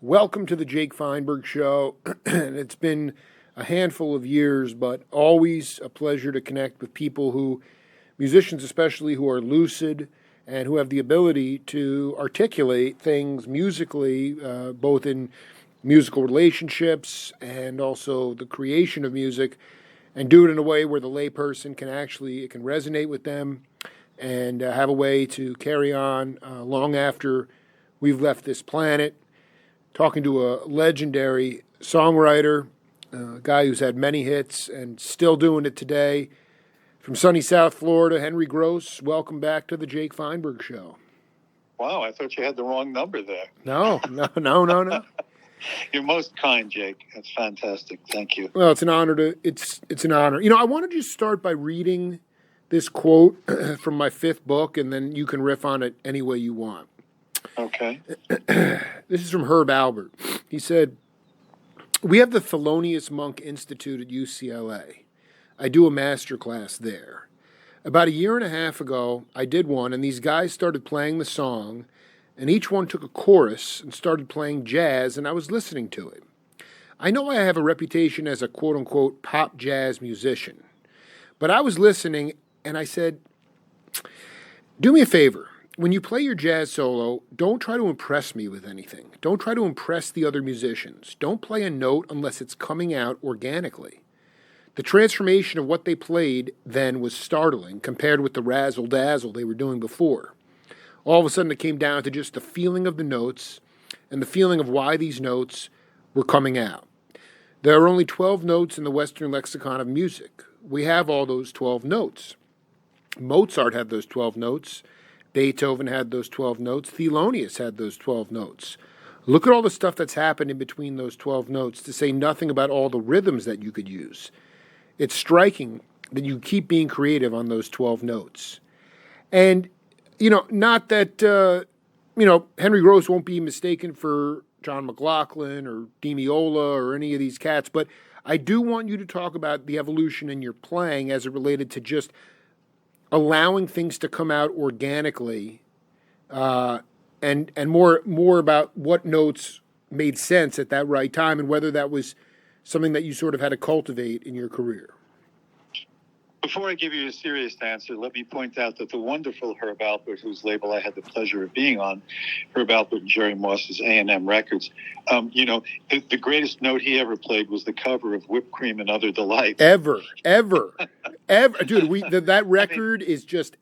Welcome to the Jake Feinberg Show. It's been a handful of years, but always a pleasure to connect with people musicians especially, who are lucid and who have the ability to articulate things musically, both in musical relationships and also the creation of music, and do it in a way where the layperson it can resonate with them and have a way to carry on long after we've left this planet. Talking to a legendary songwriter, a guy who's had many hits and still doing it today. From sunny South Florida, Henry Gross, welcome back to the Jake Feinberg Show. Wow, I thought you had the wrong number there. No. You're most kind, Jake. That's fantastic. Thank you. Well, it's an honor it's an honor. I want to just start by reading this quote from my fifth book, and then you can riff on it any way you want. Okay. This is from Herb Albert. He said, "We have the Thelonious Monk Institute at UCLA. I do a master class there. About a year and a half ago, I did one, and these guys started playing the song, and each one took a chorus and started playing jazz, and I was listening to it. I know I have a reputation as a quote-unquote pop jazz musician, but I was listening, and I said, do me a favor. When you play your jazz solo, don't try to impress me with anything. Don't try to impress the other musicians. Don't play a note unless it's coming out organically. The transformation of what they played then was startling compared with the razzle-dazzle they were doing before. All of a sudden it came down to just the feeling of the notes and the feeling of why these notes were coming out. There are only 12 notes in the Western lexicon of music. We have all those 12 notes. Mozart had those 12 notes. Beethoven had those 12 notes. Thelonious had those 12 notes. Look at all the stuff that's happened in between those 12 notes, to say nothing about all the rhythms that you could use. It's striking that you keep being creative on those 12 notes. And, not that, Henry Gross won't be mistaken for John McLaughlin or Demiola or any of these cats, but I do want you to talk about the evolution in your playing as it related to just allowing things to come out organically, and more about what notes made sense at that right time and whether that was something that you sort of had to cultivate in your career. Before I give you a serious answer, let me point out that the wonderful Herb Alpert, whose label I had the pleasure of being on, Herb Alpert and Jerry Moss's A&M Records, the greatest note he ever played was the cover of Whipped Cream and Other Delights. Ever. Dude, that record is just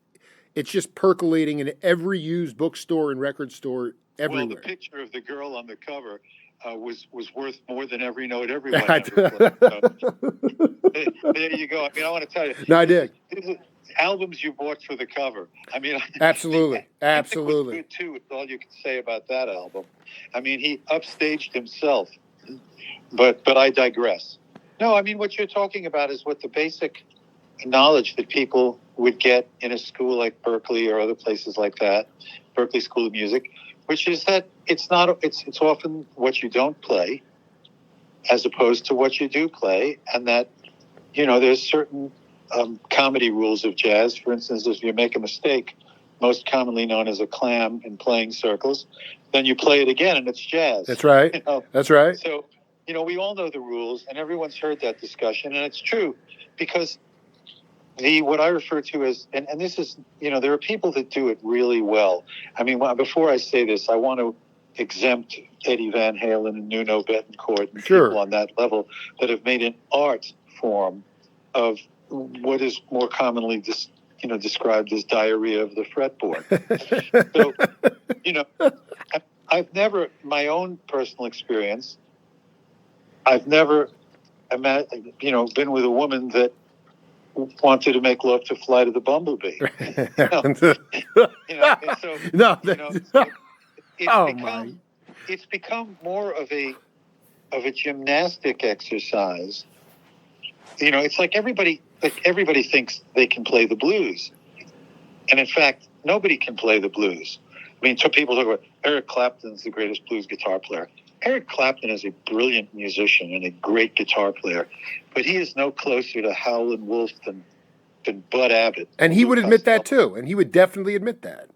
percolating in every used bookstore and record store everywhere. Well, the picture of the girl on the cover was worth more than every note everyone ever played. There you go. I want to tell you. No, I did. Albums you bought for the cover. Absolutely. Was good too. It's all you can say about that album. He upstaged himself. But I digress. No, what you're talking about is what the basic knowledge that people would get in a school like Berkeley or other places like that, Berkeley School of Music, which is that it's often what you don't play as opposed to what you do play, and that, there's certain comedy rules of jazz. For instance, if you make a mistake, most commonly known as a clam in playing circles, then you play it again and it's jazz. That's right. That's right. So, we all know the rules, and everyone's heard that discussion, and it's true, because what I refer to as, and this is, there are people that do it really well. Before I say this, I want to exempt Eddie Van Halen and Nuno Bettencourt and people on that level that have made an art form of what is more commonly described as diarrhea of the fretboard. So, I've never, my own personal experience, I've never, been with a woman that wanted to make love to Flight of the Bumblebee. It's become more of a gymnastic exercise. It's like everybody thinks they can play the blues, and in fact, nobody can play the blues. Some people talk about Eric Clapton's the greatest blues guitar player. Eric Clapton is a brilliant musician and a great guitar player, but he is no closer to Howlin' Wolf than Bud Abbott. And he would admit that too, and he would definitely admit that.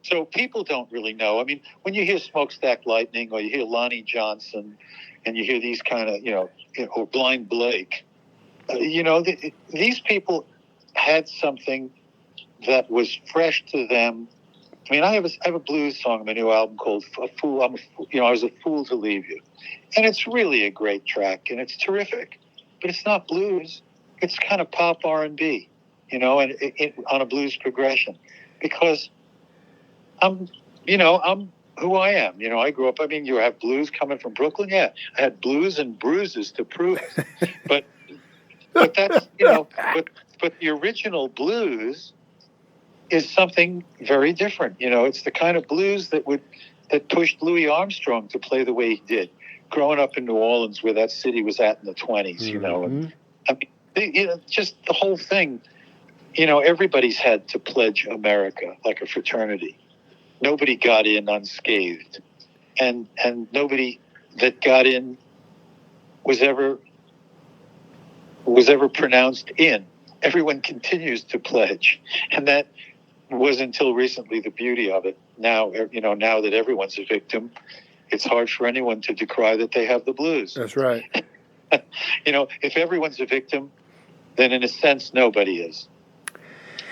So people don't really know. I mean, when you hear Smokestack Lightning or you hear Lonnie Johnson and you hear these kind of, or Blind Blake, these people had something that was fresh to them. I mean, I have a blues song on my new album called "A Fool." I was a fool to leave you, and it's really a great track, and it's terrific. But it's not blues; it's kind of pop R&B, and on a blues progression, because I'm who I am. I grew up. I mean, you have blues coming from Brooklyn. Yeah, I had blues and bruises to prove it. But that's but the original blues is something very different. It's the kind of blues that pushed Louis Armstrong to play the way he did, growing up in New Orleans, where that city was at in the 20s. And I mean, just the whole thing. Everybody's had to pledge America like a fraternity. Nobody got in unscathed, and nobody that got in was ever pronounced in. Everyone continues to pledge, and that was until recently the beauty of it. Now, now that everyone's a victim, it's hard for anyone to decry that they have the blues. That's right. If everyone's a victim, then in a sense nobody is.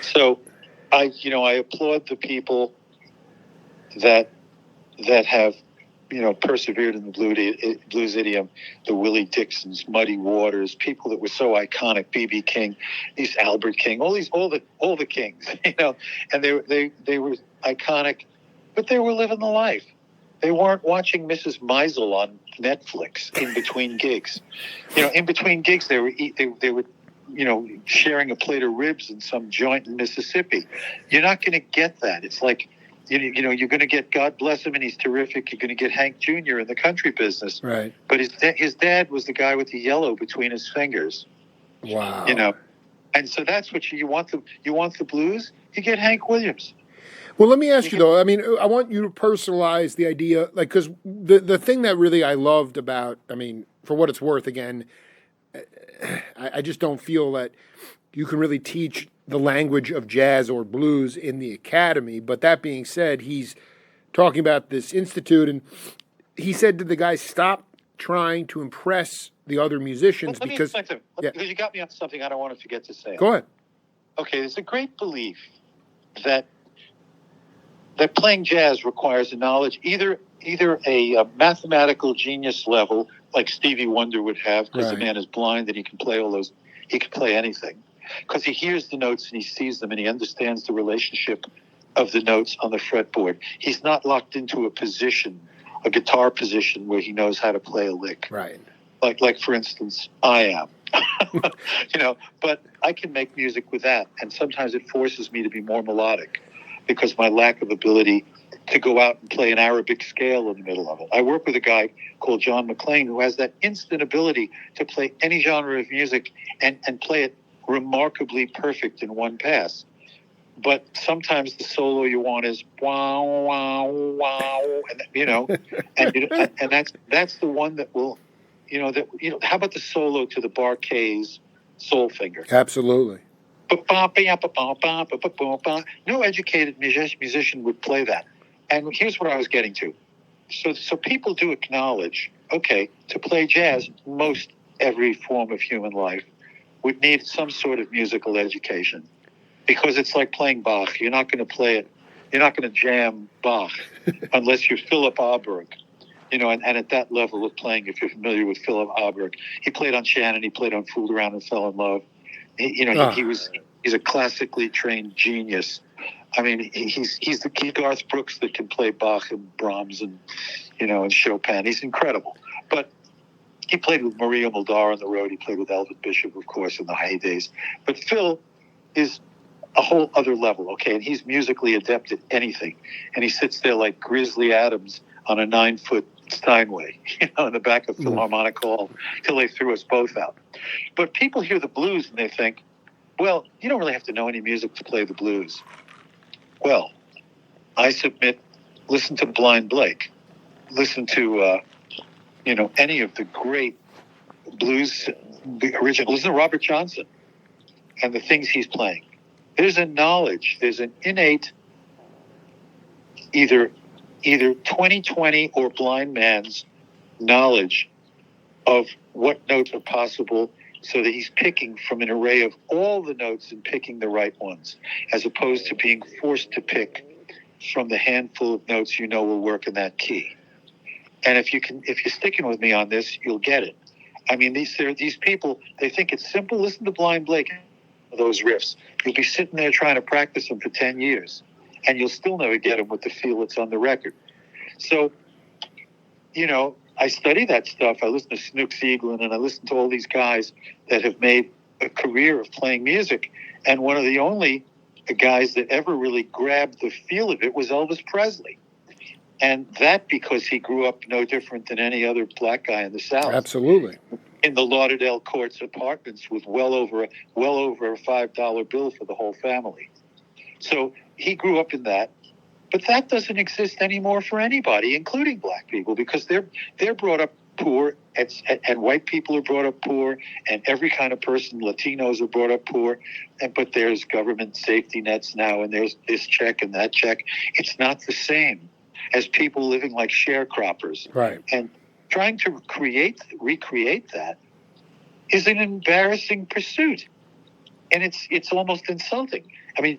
So, I applaud the people that have persevered in the blues idiom, the Willie Dixons, Muddy Waters, people that were so iconic, B.B. King, these Albert King, all the kings, and they were iconic, but they were living the life. They weren't watching Mrs. Maisel on Netflix in between gigs. In between gigs, they were sharing a plate of ribs in some joint in Mississippi. You're not going to get that. It's like, you're going to get, God bless him, and he's terrific. You're going to get Hank Jr. in the country business. Right. But his dad was the guy with the yellow between his fingers. Wow. And so that's what you want. You want the blues? You get Hank Williams. Well, let me ask you though. I mean, I want you to personalize the idea, like, because the thing that really I loved about, I mean, for what it's worth, again, I just don't feel that you can really teach the language of jazz or blues in the academy. But that being said, he's talking about this institute, and he said to the guys, stop trying to impress the other musicians because you got me on something I don't want to forget to say. Go ahead. Okay, there's a great belief that playing jazz requires a knowledge, either a mathematical genius level, like Stevie Wonder would have, because the man is blind and he can play he can play anything, because he hears the notes and he sees them and he understands the relationship of the notes on the fretboard. He's not locked into a guitar position where he knows how to play a lick. Right. Like for instance, I am. But I can make music with that, and sometimes it forces me to be more melodic because my lack of ability to go out and play an Arabic scale in the middle of it. I work with a guy called John McLean who has that instant ability to play any genre of music and play it remarkably perfect in one pass. But sometimes the solo you want is wow, wow, wow, and that's the one that will, how about the solo to the Bar-Kays Soul Finger? Absolutely. No educated musician would play that. And here's what I was getting to. So people do acknowledge, okay, to play jazz, most every form of human life would need some sort of musical education, because it's like playing Bach. You're not going to play it. You're not going to jam Bach unless you're Philip Auberg. And at that level of playing, if you're familiar with Philip Auberg, he played on Shannon, he played on Fooled Around and Fell in Love. He's a classically trained genius. I mean, he's the Garth Brooks that can play Bach and Brahms and Chopin. He's incredible. But he played with Maria Muldaur on the road. He played with Elvin Bishop, of course, in the heydays. But Phil is a whole other level, okay? And he's musically adept at anything. And he sits there like Grizzly Adams on a 9-foot Steinway, in the back of Philharmonic Hall, till they threw us both out. But people hear the blues and they think, well, you don't really have to know any music to play the blues. Well, I submit, listen to Blind Blake. Listen to, any of the great blues originals. Listen to Robert Johnson and the things he's playing. There's a knowledge, there's an innate either 20/20 or blind man's knowledge of what notes are possible, so that he's picking from an array of all the notes and picking the right ones, as opposed to being forced to pick from the handful of notes you know will work in that key. And if you're sticking with me on this, you'll get it. I mean, these people, they think it's simple. Listen to Blind Blake, those riffs. You'll be sitting there trying to practice them for 10 years, and you'll still never get them with the feel that's on the record. So, I study that stuff. I listen to Snooks Eaglin, and I listen to all these guys that have made a career of playing music. And one of the only guys that ever really grabbed the feel of it was Elvis Presley. And that because he grew up no different than any other black guy in the South. Absolutely. In the Lauderdale Courts apartments with well over a $5 bill for the whole family. So he grew up in that. But that doesn't exist anymore for anybody, including black people, because they're brought up poor, and white people are brought up poor, and every kind of person, Latinos are brought up poor. But there's government safety nets now, and there's this check and that check. It's not the same as people living like sharecroppers. Right. And trying to recreate that is an embarrassing pursuit. And it's almost insulting. I mean,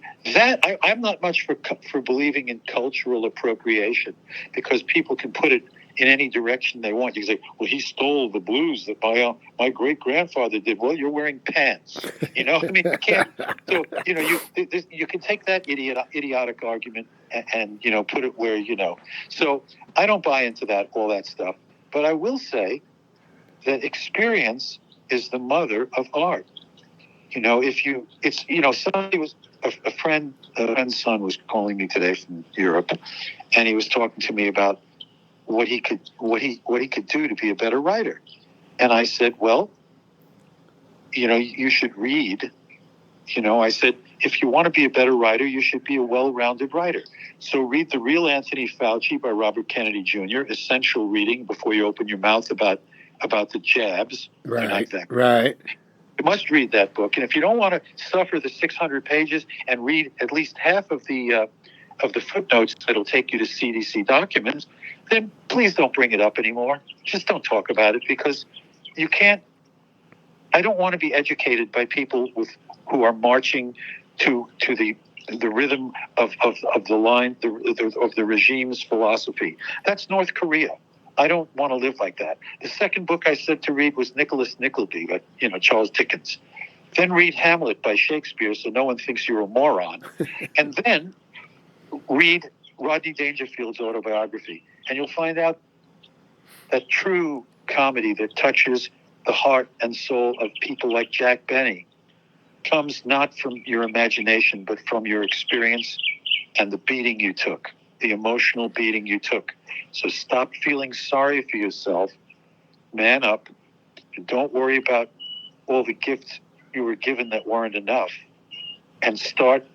I'm not much for believing in cultural appropriation, because people can put it in any direction they want. You can say, well, he stole the blues that my great-grandfather did. Well, you're wearing pants. I mean, you can't. So, you can take that idiotic argument and put it where, So I don't buy into all that stuff. But I will say that experience is the mother of art. Somebody was a friend's son was calling me today from Europe, and he was talking to me about what he could do to be a better writer. And I said, well, you should read. I said, if you want to be a better writer, you should be a well-rounded writer. So read The Real Anthony Fauci by Robert Kennedy Jr., essential reading before you open your mouth about the jabs. Right, right. You must read that book. And if you don't want to suffer the 600 pages and read at least half of the footnotes that'll take you to CDC documents, then please don't bring it up anymore. Just don't talk about it, because you can't. I don't want to be educated by people who are marching to the rhythm of the line of the regime's philosophy. That's North Korea. I don't want to live like that. The second book I said to read was Nicholas Nickleby by Charles Dickens. Then read Hamlet by Shakespeare, so no one thinks you're a moron. And then read Rodney Dangerfield's autobiography. And you'll find out that true comedy that touches the heart and soul of people like Jack Benny comes not from your imagination, but from your experience and the beating you took, the emotional beating you took. So stop feeling sorry for yourself, man up, and don't worry about all the gifts you were given that weren't enough, and start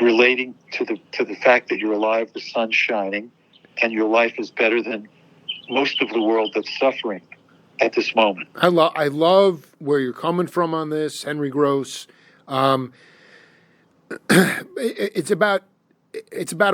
relating to the fact that you're alive, the sun's shining, and your life is better than most of the world that's suffering at this moment. I love where you're coming from on this, Henry Gross. It's about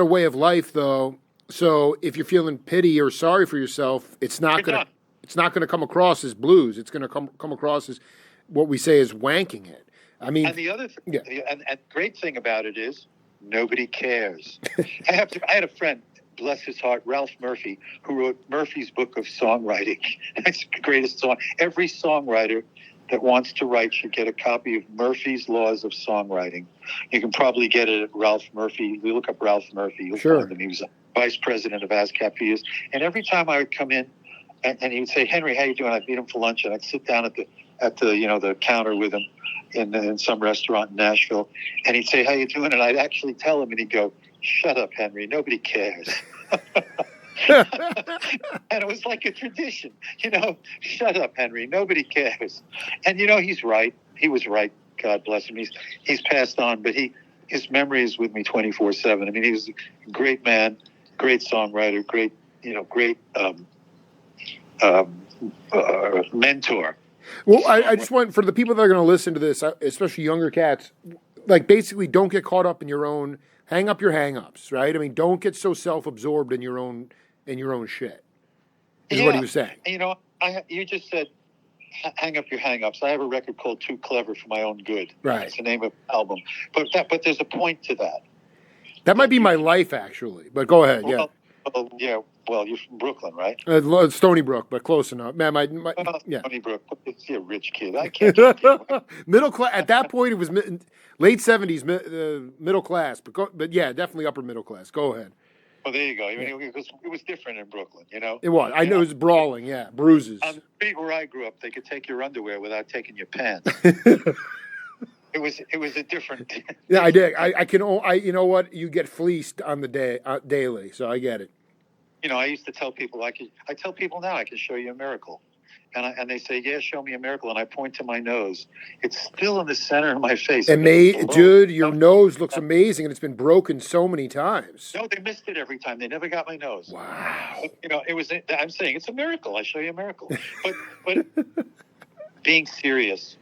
a way of life, though. So if you're feeling pity or sorry for yourself, it's not going to come across as blues. It's going to come across as what we say is wanking it. I mean, and the other and great thing about it is nobody cares. I had a friend, bless his heart, Ralph Murphy, who wrote Murphy's Book of Songwriting. It's the greatest song. Every songwriter that wants to write should get a copy of Murphy's Laws of Songwriting. You can probably get it at Ralph Murphy. You look up Ralph Murphy, you'll find him. He was vice president of ASCAP for years. And every time I would come in, and he would say, "Henry, how you doing?" I'd meet him for lunch, and I'd sit down at the counter with him in some restaurant in Nashville, and he'd say, "How you doing?" And I'd actually tell him, and he'd go, "Shut up, Henry. Nobody cares." And it was like a tradition, shut up, Henry. Nobody cares. And he's right. He was right. God bless him. He's passed on, but his memory is with me 24/7. I mean, he was a great man, great songwriter, great mentor. Well, I just want, for the people that are going to listen to this, especially younger cats, like basically don't get caught up in your own Hang up your hang-ups, right? I mean, don't get so self-absorbed in your own shit. Is what he was saying. You know, you just said hang up your hang-ups. I have a record called Too Clever for My Own Good. Right. It's the name of the album. But there's a point to that. That might be my life, actually. But go ahead, yeah. Well, you're from Brooklyn, right? Stony Brook, but close enough. Man, yeah. Stony Brook. You're a rich kid. I can't. Middle class. At that point, it was late 70s, middle class. But yeah, definitely upper middle class. Go ahead. Well, there you go. It was different in Brooklyn, you know? It was. I know it was brawling, yeah. Bruises. On the street where I grew up, they could take your underwear without taking your pants. It was a different. Yeah, I did. You know what? You get fleeced on the daily, so I get it. You know, I used to tell people I tell people now I can show you a miracle, and they say, yeah, show me a miracle, and I point to my nose. It's still in the center of my face. Dude, your nose looks amazing, and it's been broken so many times. No, they missed it every time. They never got my nose. Wow. You know, I'm saying it's a miracle. I show you a miracle, but being serious.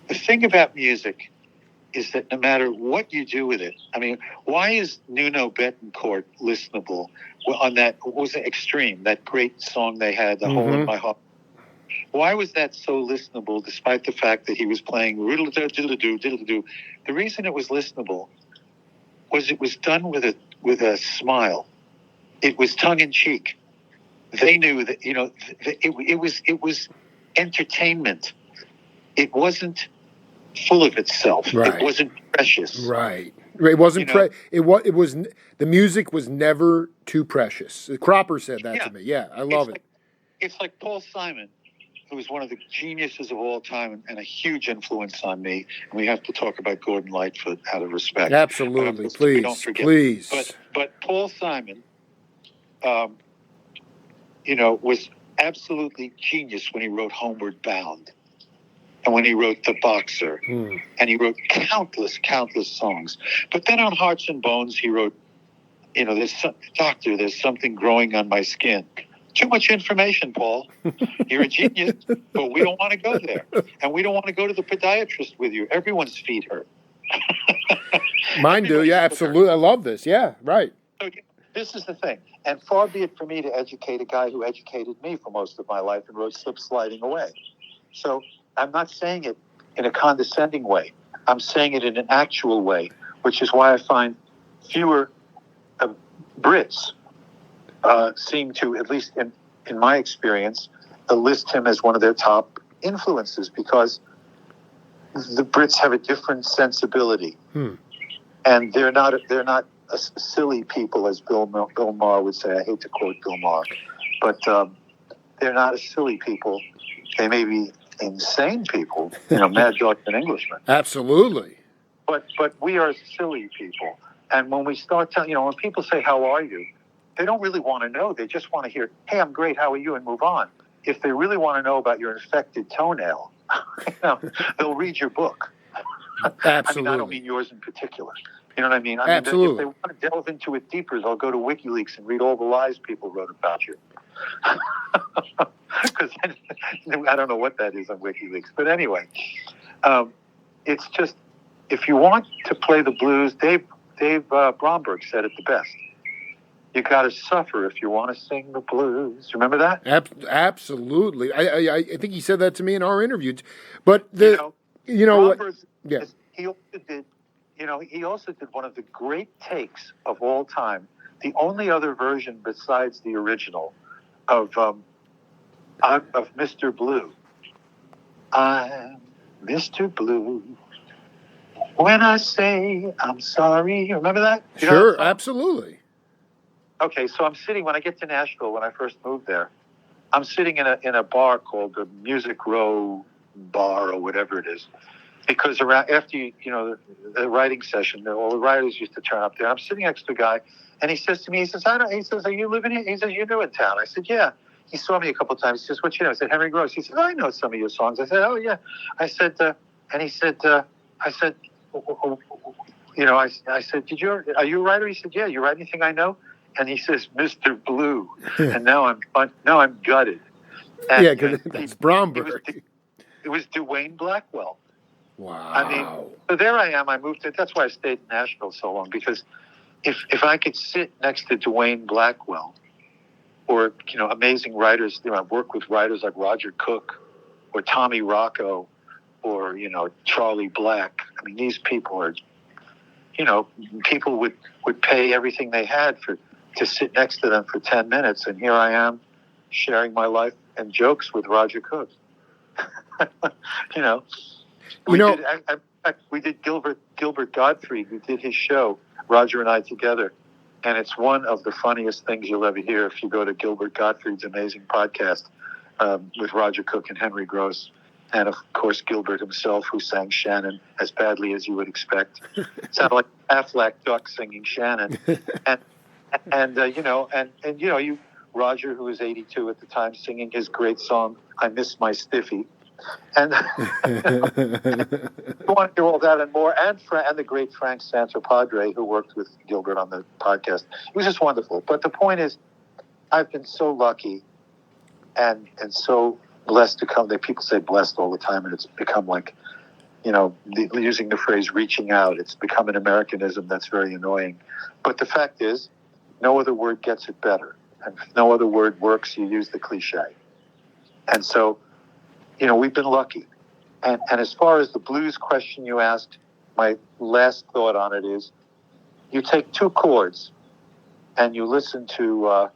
The thing about music is that no matter what you do with it, I mean, why is Nuno Betancourt listenable on that, what was it, Extreme, that great song they had, The Hole in My Heart? Why was that so listenable despite the fact that he was playing diddle-a-doo, diddle-a-doo? The reason it was listenable was it was done with a smile. It was tongue-in-cheek. They knew that, you know, it was entertainment. It wasn't full of itself. Right. It wasn't precious. Right. It wasn't. It was. The music was never too precious. Cropper said that to me. Yeah, I love it. It's like Paul Simon, who is one of the geniuses of all time and a huge influence on me. And we have to talk about Gordon Lightfoot out of respect. Absolutely, please. But Paul Simon, you know, was absolutely genius when he wrote Homeward Bound. And when he wrote The Boxer, and he wrote countless songs. But then on Hearts and Bones, he wrote, you know, there's something growing on my skin. Too much information, Paul. You're a genius, but we don't want to go there. And we don't want to go to the podiatrist with you. Everyone's feet hurt. Mine do, yeah, absolutely. I love this. Yeah, right. So this is the thing. And far be it for me to educate a guy who educated me for most of my life and wrote Slip Sliding Away. So I'm not saying it in a condescending way. I'm saying it in an actual way, which is why I find fewer Brits seem to, at least in my experience, list him as one of their top influences, because the Brits have a different sensibility, and they're not a silly people, as Bill Maher would say. I hate to quote Bill Maher, but they're not a silly people. They may be insane people, you know, Mad Dog and Englishmen. Absolutely. But we are silly people. And when we start telling, you know, when people say, how are you? They don't really want to know. They just want to hear, hey, I'm great, how are you? And move on. If they really want to know about your infected toenail, you know, they'll read your book. Absolutely. I mean, I don't mean yours in particular. You know what I mean? Absolutely. If they want to delve into it deeper, they'll go to WikiLeaks and read all the lies people wrote about you. Because I don't know what that is on WikiLeaks. But anyway, it's just, if you want to play the blues, Dave Bromberg said it the best. You got to suffer if you want to sing the blues. Remember that? Absolutely. I think he said that to me in our interview. But he also did one of the great takes of all time. The only other version besides the original of Mr. Blue. I'm Mr. Blue. When I say I'm sorry. Remember that? Sure, absolutely. Okay, so I'm sitting, when I get to Nashville, when I first moved there, I'm sitting in a bar called the Music Row Bar or whatever it is. Because after the writing session, all the writers used to turn up there. I'm sitting next to a guy, and he says to me, he says, are you living here? He says, you're new in town. I said, yeah. He saw me a couple of times. He says, what you know? I said, Henry Gross. He said, I know some of your songs. I said, oh, yeah. I said, and he said, I said, are you a writer? He said, yeah. You write anything I know? And he says, Mr. Blue. And now I'm gutted. And, yeah, because that's Bromberg. It was Dwayne Blackwell. Wow. I mean, so there I am. I moved to. That's why I stayed in Nashville so long, because if I could sit next to Dwayne Blackwell, or amazing writers, I've worked with writers like Roger Cook, or Tommy Rocco, or Charlie Black. I mean, these people are, people would pay everything they had to sit next to them for 10 minutes, and here I am sharing my life and jokes with Roger Cook. We did Gilbert Gottfried. We did his show, Roger and I together, and it's one of the funniest things you'll ever hear if you go to Gilbert Gottfried's amazing podcast with Roger Cook and Henry Gross, and of course Gilbert himself, who sang Shannon as badly as you would expect. It sounded like Affleck Duck singing Shannon, and Roger, who was 82 at the time, singing his great song "I Miss My Stiffy." And you want to hear all that and more, and the great Frank Santopadre, who worked with Gilbert on the podcast. It was just wonderful. But the point is, I've been so lucky and so blessed to come. People say blessed all the time, and it's become like, using the phrase reaching out. It's become an Americanism that's very annoying. But the fact is, no other word gets it better. And if no other word works, you use the cliche. And so, we've been lucky. And as far as the blues question you asked, my last thought on it is, you take two chords and you listen to,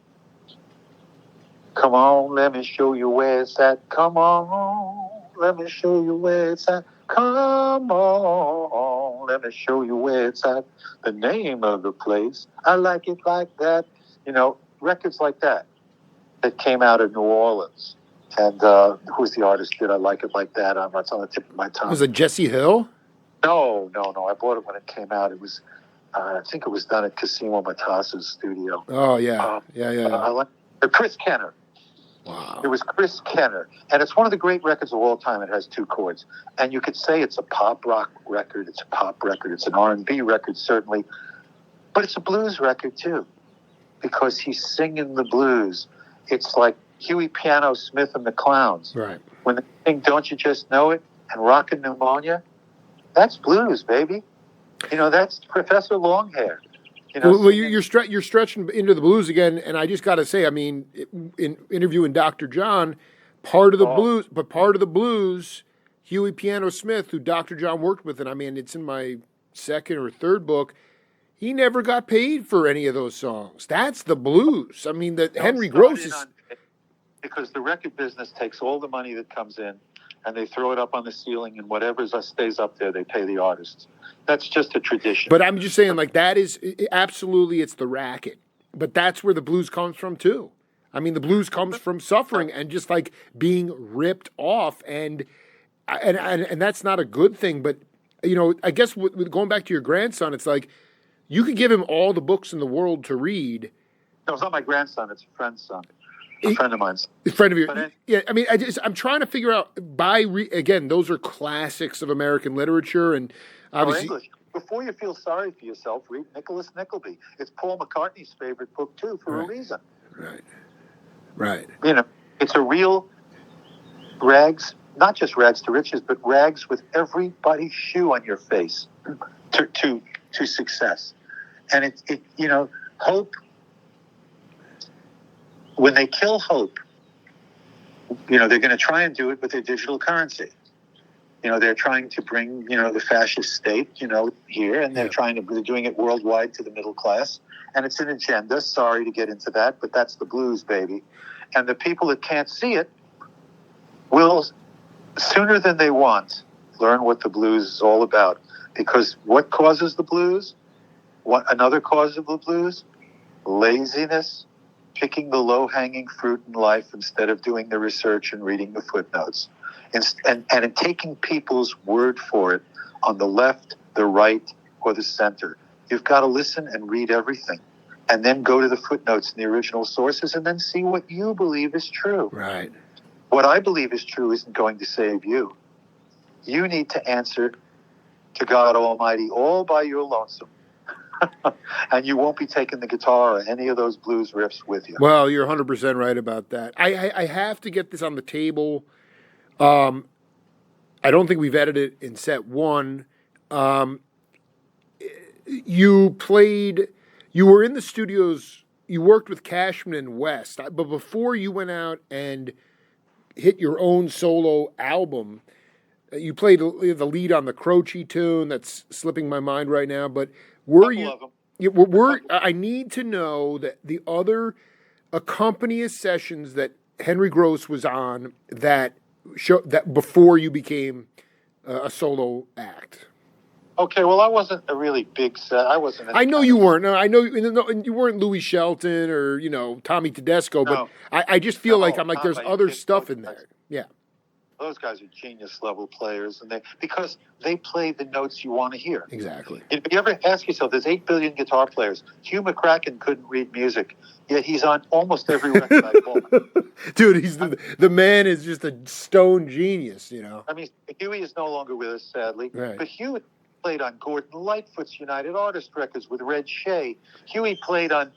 come on, let me show you where it's at. Come on, let me show you where it's at. Come on, let me show you where it's at. The name of the place, I like it like that. Records like that came out of New Orleans. And who's the artist? Did I like it like that? It's on the tip of my tongue. Was it Jesse Hill? No. I bought it when it came out. It was, I think it was done at Cosimo Matassa's studio. Oh, yeah. Yeah. Chris Kenner. Wow. It was Chris Kenner. And it's one of the great records of all time. It has two chords. And you could say it's a pop rock record. It's a pop record. It's an R&B record, certainly. But it's a blues record, too, because he's singing the blues. It's like Huey Piano Smith and the Clowns. Right. When they sing Don't You Just Know It and Rockin' Pneumonia, that's blues, baby. That's Professor Longhair. You're stretching into the blues again, and I just got to say, I mean, in interviewing Dr. John, part of the blues, Huey Piano Smith, who Dr. John worked with, and I mean, it's in my second or third book, he never got paid for any of those songs. That's the blues. I mean, Henry Gross is... Because the record business takes all the money that comes in and they throw it up on the ceiling, and whatever stays up there, they pay the artists. That's just a tradition. But I'm just saying, like, that is absolutely, it's the racket. But that's where the blues comes from, too. I mean, the blues comes from suffering and just, like, being ripped off. And that's not a good thing. But, I guess with going back to your grandson, it's like, you could give him all the books in the world to read. No, it's not my grandson. It's a friend's son. A friend of mine's. A friend of yours. Yeah, I mean, I'm trying to figure out, again, those are classics of American literature, and obviously... English. Before you feel sorry for yourself, read Nicholas Nickleby. It's Paul McCartney's favorite book, too, for a reason. Right. It's a real rags, not just rags to riches, but rags with everybody's shoe on your face to success. And hope... When they kill hope, they're going to try and do it with their digital currency. They're trying to bring, the fascist state, here, and they're doing it worldwide to the middle class. And it's an agenda. Sorry to get into that, but that's the blues, baby. And the people that can't see it will, sooner than they want, learn what the blues is all about. Because what causes the blues? Another cause of the blues? Laziness. Picking the low-hanging fruit in life instead of doing the research and reading the footnotes. And taking people's word for it on the left, the right, or the center. You've got to listen and read everything. And then go to the footnotes and the original sources and then see what you believe is true. Right. What I believe is true isn't going to save you. You need to answer to God Almighty all by your lonesome. And you won't be taking the guitar or any of those blues riffs with you. Well, you're 100% right about that. I have to get this on the table. I I don't think we've edited in set one. You were in the studios, you worked with Cashman and West, but before you went out and hit your own solo album, you played the lead on the Croce tune that's slipping my mind right now, but were Couple you... of them. I need to know that the other accompanist sessions that Henry Gross was on that before you became a solo act. Okay, well, I wasn't a really big set. I wasn't. I know you weren't. No, I know you weren't Louis Shelton or Tommy Tedesco, No. but I just feel No, like there's Tommy, other just stuff those in guys. there. Yeah, Those guys are genius level players, and because they play the notes you want to hear. exactly. If you ever ask yourself, there's 8 billion guitar players. Hugh McCracken couldn't read music, yet he's on almost every record I bought. Dude, he's the man is just a stone genius. I mean, Huey is no longer with us, sadly. Right. But Huey played on Gordon Lightfoot's United Artist Records with Red Shea. Huey played on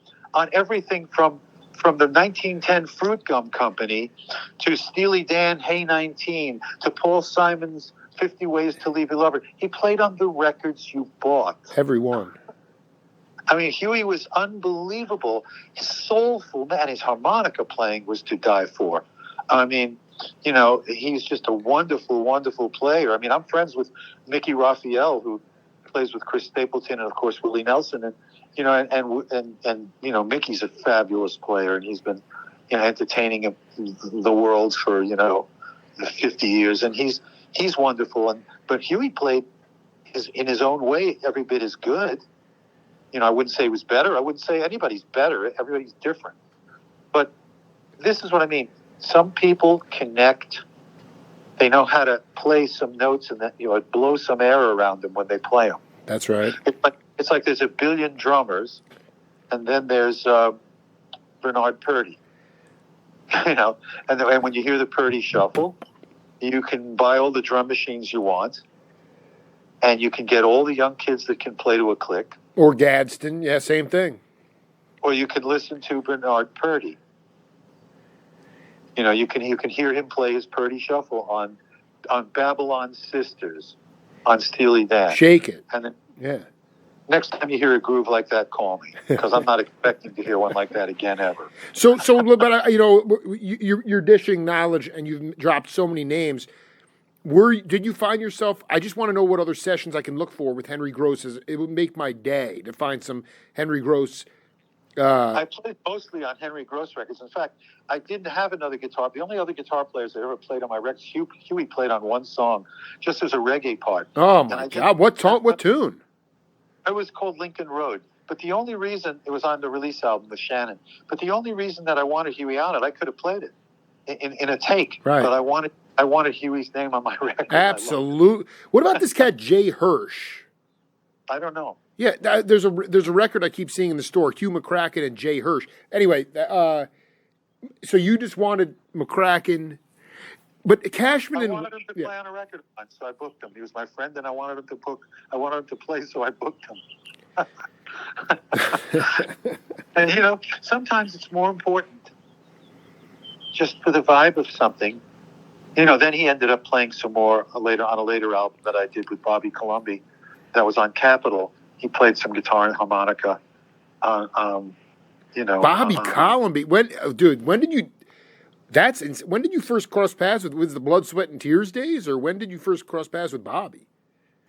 everything from the 1910 Fruit Gum Company to Steely Dan, Hey 19, to Paul Simon's 50 Ways to Leave Your Lover. He played on the records you bought. Every one. I mean, Huey was unbelievable. His soulful, man, his harmonica playing was to die for. I mean, he's just a wonderful, wonderful player. I mean, I'm friends with Mickey Raphael, who plays with Chris Stapleton and, of course, Willie Nelson. And, Mickey's a fabulous player, and he's been, entertaining the world for, 50 years. And he's wonderful. But Huey played in his own way every bit as good. I wouldn't say he was better. I wouldn't say anybody's better. Everybody's different. But this is what I mean. Some people connect. They know how to play some notes and it blows some air around them when they play them. That's right. It's like there's a billion drummers, and then there's Bernard Purdy. And when you hear the Purdy shuffle, you can buy all the drum machines you want, and you can get all the young kids that can play to a click. Or Gadsden, yeah, same thing. Or you can listen to Bernard Purdy. You can hear him play his Purdy shuffle on Babylon Sisters, on Steely Dan. Shake it. And then Yeah. next time you hear a groove like that, call me, because I'm not expecting to hear one like that again ever. So, but you're dishing knowledge, and you've dropped so many names. Did you find yourself? I just want to know what other sessions I can look for with Henry Gross. It would make my day to find some Henry Gross. I played mostly on Henry Gross records. In fact, I didn't have another guitar. The only other guitar players that ever played on my records, Huey played on one song, just as a reggae part. Oh my God! What tune? It was called Lincoln Road. But the only reason it was on the release album with Shannon. But the only reason that I wanted Huey on it, I could have played it in a take. Right. But I wanted Huey's name on my record. Absolutely. What about this cat Jay Hirsch? I don't know. Yeah, there's a record I keep seeing in the store, Hugh McCracken and Jay Hirsch. Anyway, so you just wanted McCracken, but Cashman I wanted him to play on a record once, so I booked him. He was my friend, and I wanted him to play, so I booked him. And sometimes it's more important just for the vibe of something. Then he ended up playing some more on a later album that I did with Bobby Colomby, that was on Capitol. He played some guitar and harmonica. Bobby Colomby. When did you? When did you first cross paths with the Blood, Sweat, and Tears days, or when did you first cross paths with Bobby?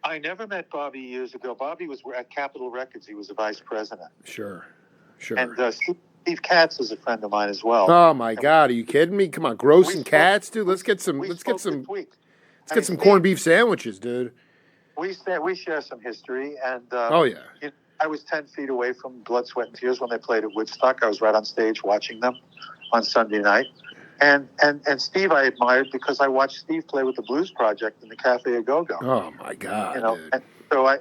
I never met Bobby years ago. Bobby was at Capitol Records. He was the vice president. Sure. And Steve Katz is a friend of mine as well. Oh my God, are you kidding me? Come on, Gross and Katz, dude. Let's get some corned beef sandwiches, dude. We share some history, and oh yeah. I was 10 feet away from Blood, Sweat, and Tears when they played at Woodstock. I was right on stage watching them on Sunday night. And Steve I admired because I watched Steve play with the Blues Project in the Cafe A Go Go. Oh my God! Dude. And so I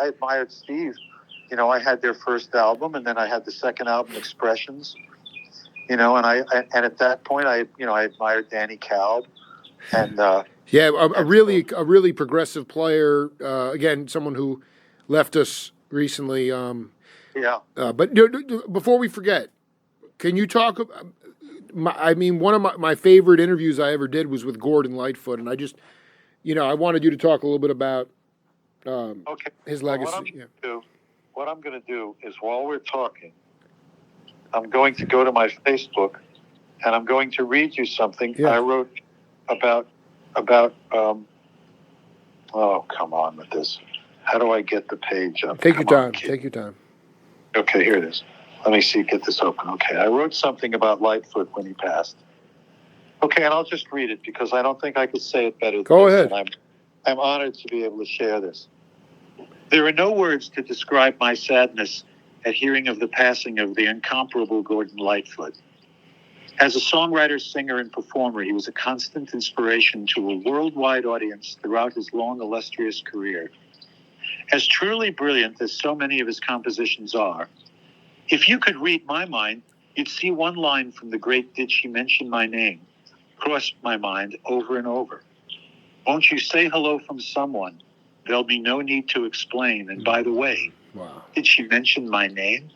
admired Steve. I had their first album, and then I had the second album, Expressions. And at that point I admired Danny Kalb, and a really progressive player. Again, someone who left us recently. But before we forget, can you talk? One of my favorite interviews I ever did was with Gordon Lightfoot, and I wanted you to talk a little bit about Okay. his Well, legacy. what I'm going to do is while we're talking, I'm going to go to my Facebook and I'm going to read you something I wrote about. Oh, come on with this. How do I get the page up? Take your time. Take your time. Okay, here it is. Let me see. Get this open. Okay, I wrote something about Lightfoot when he passed. Okay, and I'll just read it because I don't think I could say it better than Go this. ahead. And I'm honored to be able to share this. There are no words to describe my sadness at hearing of the passing of the incomparable Gordon Lightfoot. As a songwriter, singer, and performer, he was a constant inspiration to a worldwide audience throughout his long, illustrious career. As truly brilliant as so many of his compositions are, if you could read my mind, you'd see one line from the great Did She Mention My Name cross my mind over and over. Won't you say hello from someone? There'll be no need to explain. And by the way, Did she mention my name?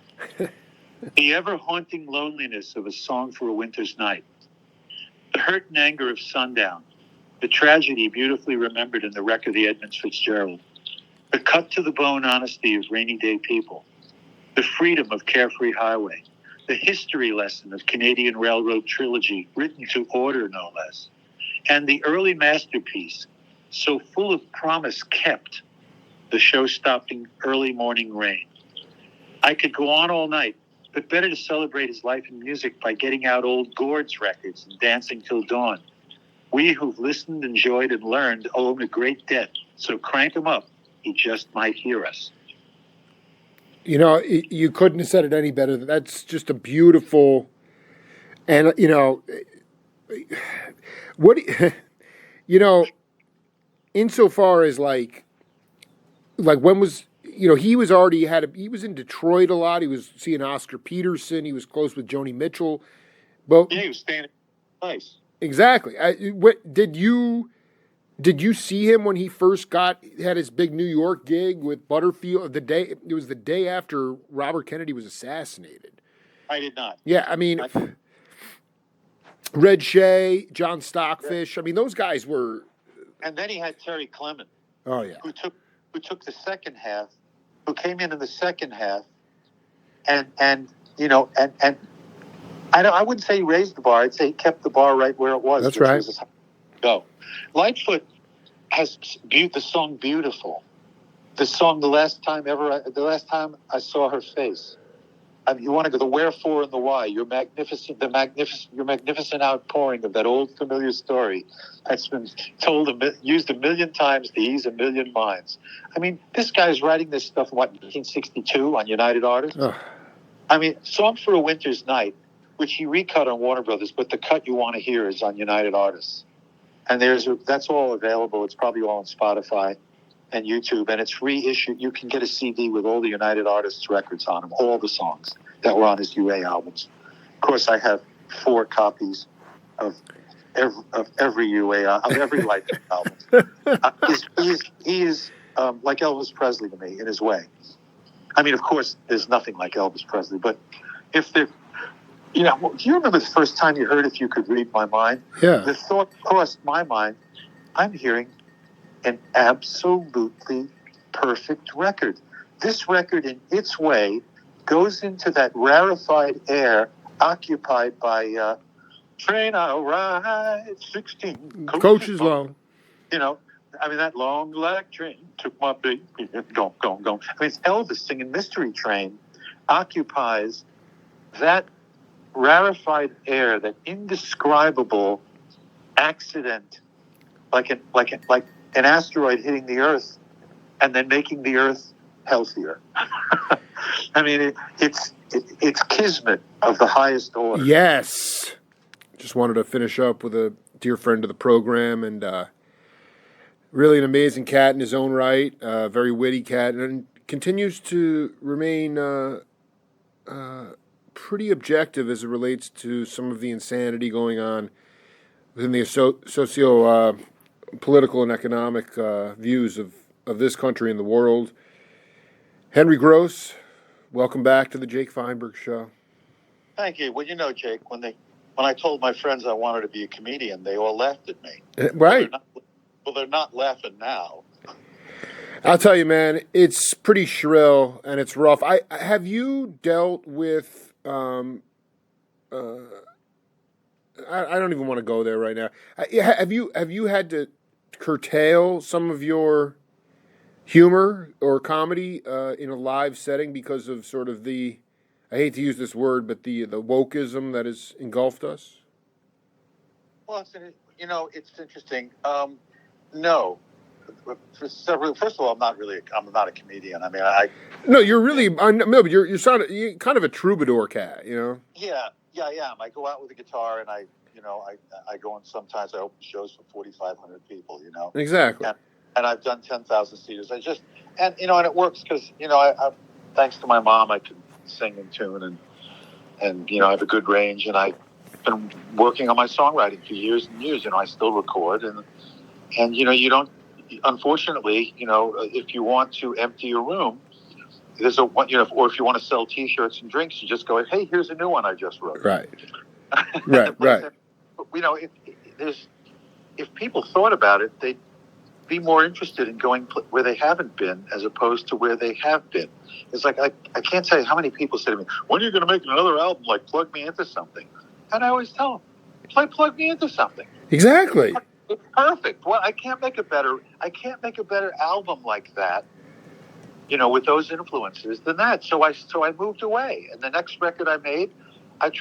The ever-haunting loneliness of A Song for a Winter's Night. The hurt and anger of Sundown. The tragedy beautifully remembered in the wreck of the Edmunds Fitzgerald. The cut-to-the-bone honesty of Rainy Day People. The freedom of Carefree Highway. The history lesson of Canadian Railroad Trilogy, written to order, no less. And the early masterpiece, so full of promise kept, the show-stopping Early Morning Rain. I could go on all night, but better to celebrate his life in music by getting out old Gord's records and dancing till dawn. We who've listened, enjoyed, and learned owe him a great debt, so crank him up. He just might hear us. You couldn't have said it any better. That's just a beautiful, and what insofar as like when was he was already he was in Detroit a lot. He was seeing Oscar Peterson. He was close with Joni Mitchell. But yeah, he was staying in place. Exactly. Did you see him when he first had his big New York gig with Butterfield? It was the day after Robert Kennedy was assassinated. I did not. Yeah, I mean, Red Shea, John Stockfish. I mean, those guys were. And then he had Terry Clement. Oh yeah. Who took the second half, who came in the second half, and I wouldn't say he raised the bar. I'd say he kept the bar right where it was. That's right. Go. Lightfoot has the song "Beautiful." The song, the last time I saw her face. I mean, you want to go the wherefore and the why. Your magnificent outpouring of that old familiar story that's been used a million times to ease a million minds. I mean, this guy's writing this stuff in 1962 on United Artists. Ugh. I mean, "Song for a Winter's Night," which he recut on Warner Brothers, but the cut you want to hear is on United Artists. And that's all available. It's probably all on Spotify and YouTube, and it's reissued. You can get a CD with all the United Artists records on them, all the songs that were on his UA albums. Of course, I have 4 copies of every UA of every Lightfoot album. He is like Elvis Presley to me in his way. I mean, of course, there's nothing like Elvis Presley, but if there. Do you remember the first time you heard "If You Could Read My Mind"? Yeah. The thought crossed my mind, I'm hearing an absolutely perfect record. This record, in its way, goes into that rarefied air occupied by "Train I'll Ride 16 Coaches Long." That long black train took my baby. Gone. I mean, it's Elvis singing "Mystery Train" occupies that rarefied air, that indescribable accident, like an asteroid hitting the Earth and then making the Earth healthier. I mean, it's kismet of the highest order. Yes. Just wanted to finish up with a dear friend of the program and really an amazing cat in his own right, very witty cat, and continues to remain pretty objective as it relates to some of the insanity going on within the socio-political and economic views of this country and the world. Henry Gross, welcome back to the Jake Feinberg Show. Thank you. Well, Jake, when I told my friends I wanted to be a comedian, they all laughed at me. Right. Well, they're not laughing now. I'll tell you, man, it's pretty shrill and it's rough. Have you dealt with? I don't even want to go there right now. Have you had to curtail some of your humor or comedy in a live setting because of sort of the, I hate to use this word, but the wokeism that has engulfed us? Well, it's interesting. No, first of all, I'm not a comedian. I mean, No, you're really no, but you're kind of a troubadour cat, you know. Yeah, I am. I go out with a guitar and I go on. Sometimes I open shows for 4,500 people. You know. Exactly. And I've done 10,000 seaters. And it works because I thanks to my mom, I can sing in tune and I have a good range, and I've been working on my songwriting for years and years. I still record and you don't. Unfortunately, if you want to empty a room, there's or if you want to sell T-shirts and drinks, you just go, hey, here's a new one I just wrote. Right. Right. If people thought about it, they'd be more interested in going where they haven't been as opposed to where they have been. It's like I can't tell you how many people say to me, when are you going to make another album? Like, plug me into something. And I always tell them, plug me into something. Exactly. It's perfect. Well, I can't make a better album like that, with those influences than that. So I moved away. And the next record I made, I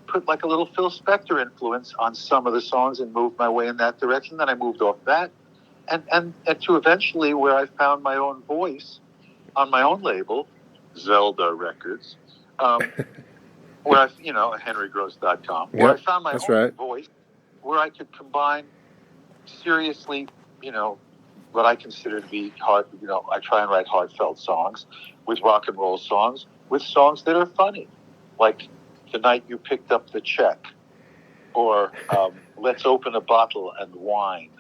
put like a little Phil Spector influence on some of the songs and moved my way in that direction. Then I moved off that and to eventually where I found my own voice on my own label, Zelda Records, where henrygross.com, where I found my own voice, where I could combine seriously, what I consider to be hard, I try and write heartfelt songs with rock and roll songs, with songs that are funny, like The Night You Picked Up the Check, or Let's Open a Bottle and Wine,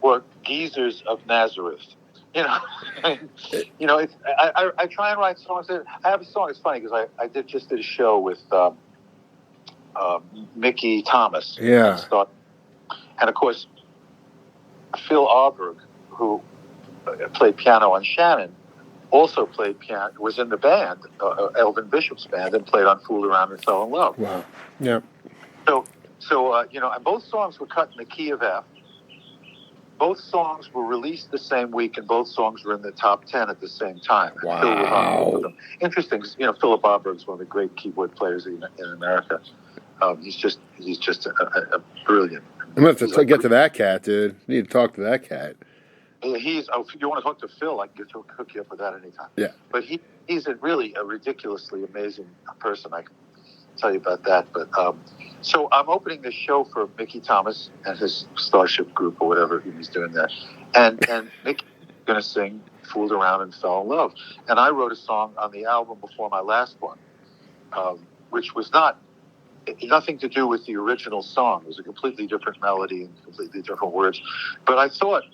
or Geezers of Nazareth. I try and write songs that, I have a song, it's funny because I just did a show with Mickey Thomas. Yeah. And of course, Phil Auberg, who played piano on Shannon, also played piano, was in the band, Elvin Bishop's band, and played on Fooled Around and Fell in Love. Wow. Yeah. So and both songs were cut in the key of F. Both songs were released the same week, and both songs were in the top 10 at the same time. Wow. Phil was on both of them. Interesting, because, Philip Auberg is one of the great keyboard players in America. He's just a brilliant. I'm going to have to get to that cat, dude. I need to talk to that cat. If you want to talk to Phil, I can hook you up with that anytime. Yeah. But he's really a ridiculously amazing person. I can tell you about that. But so I'm opening this show for Mickey Thomas and his Starship group or whatever he was doing that. And Mickey's going to sing Fooled Around and Fell in Love. And I wrote a song on the album before my last one, which was nothing to do with the original song. It was a completely different melody and completely different words. But I thought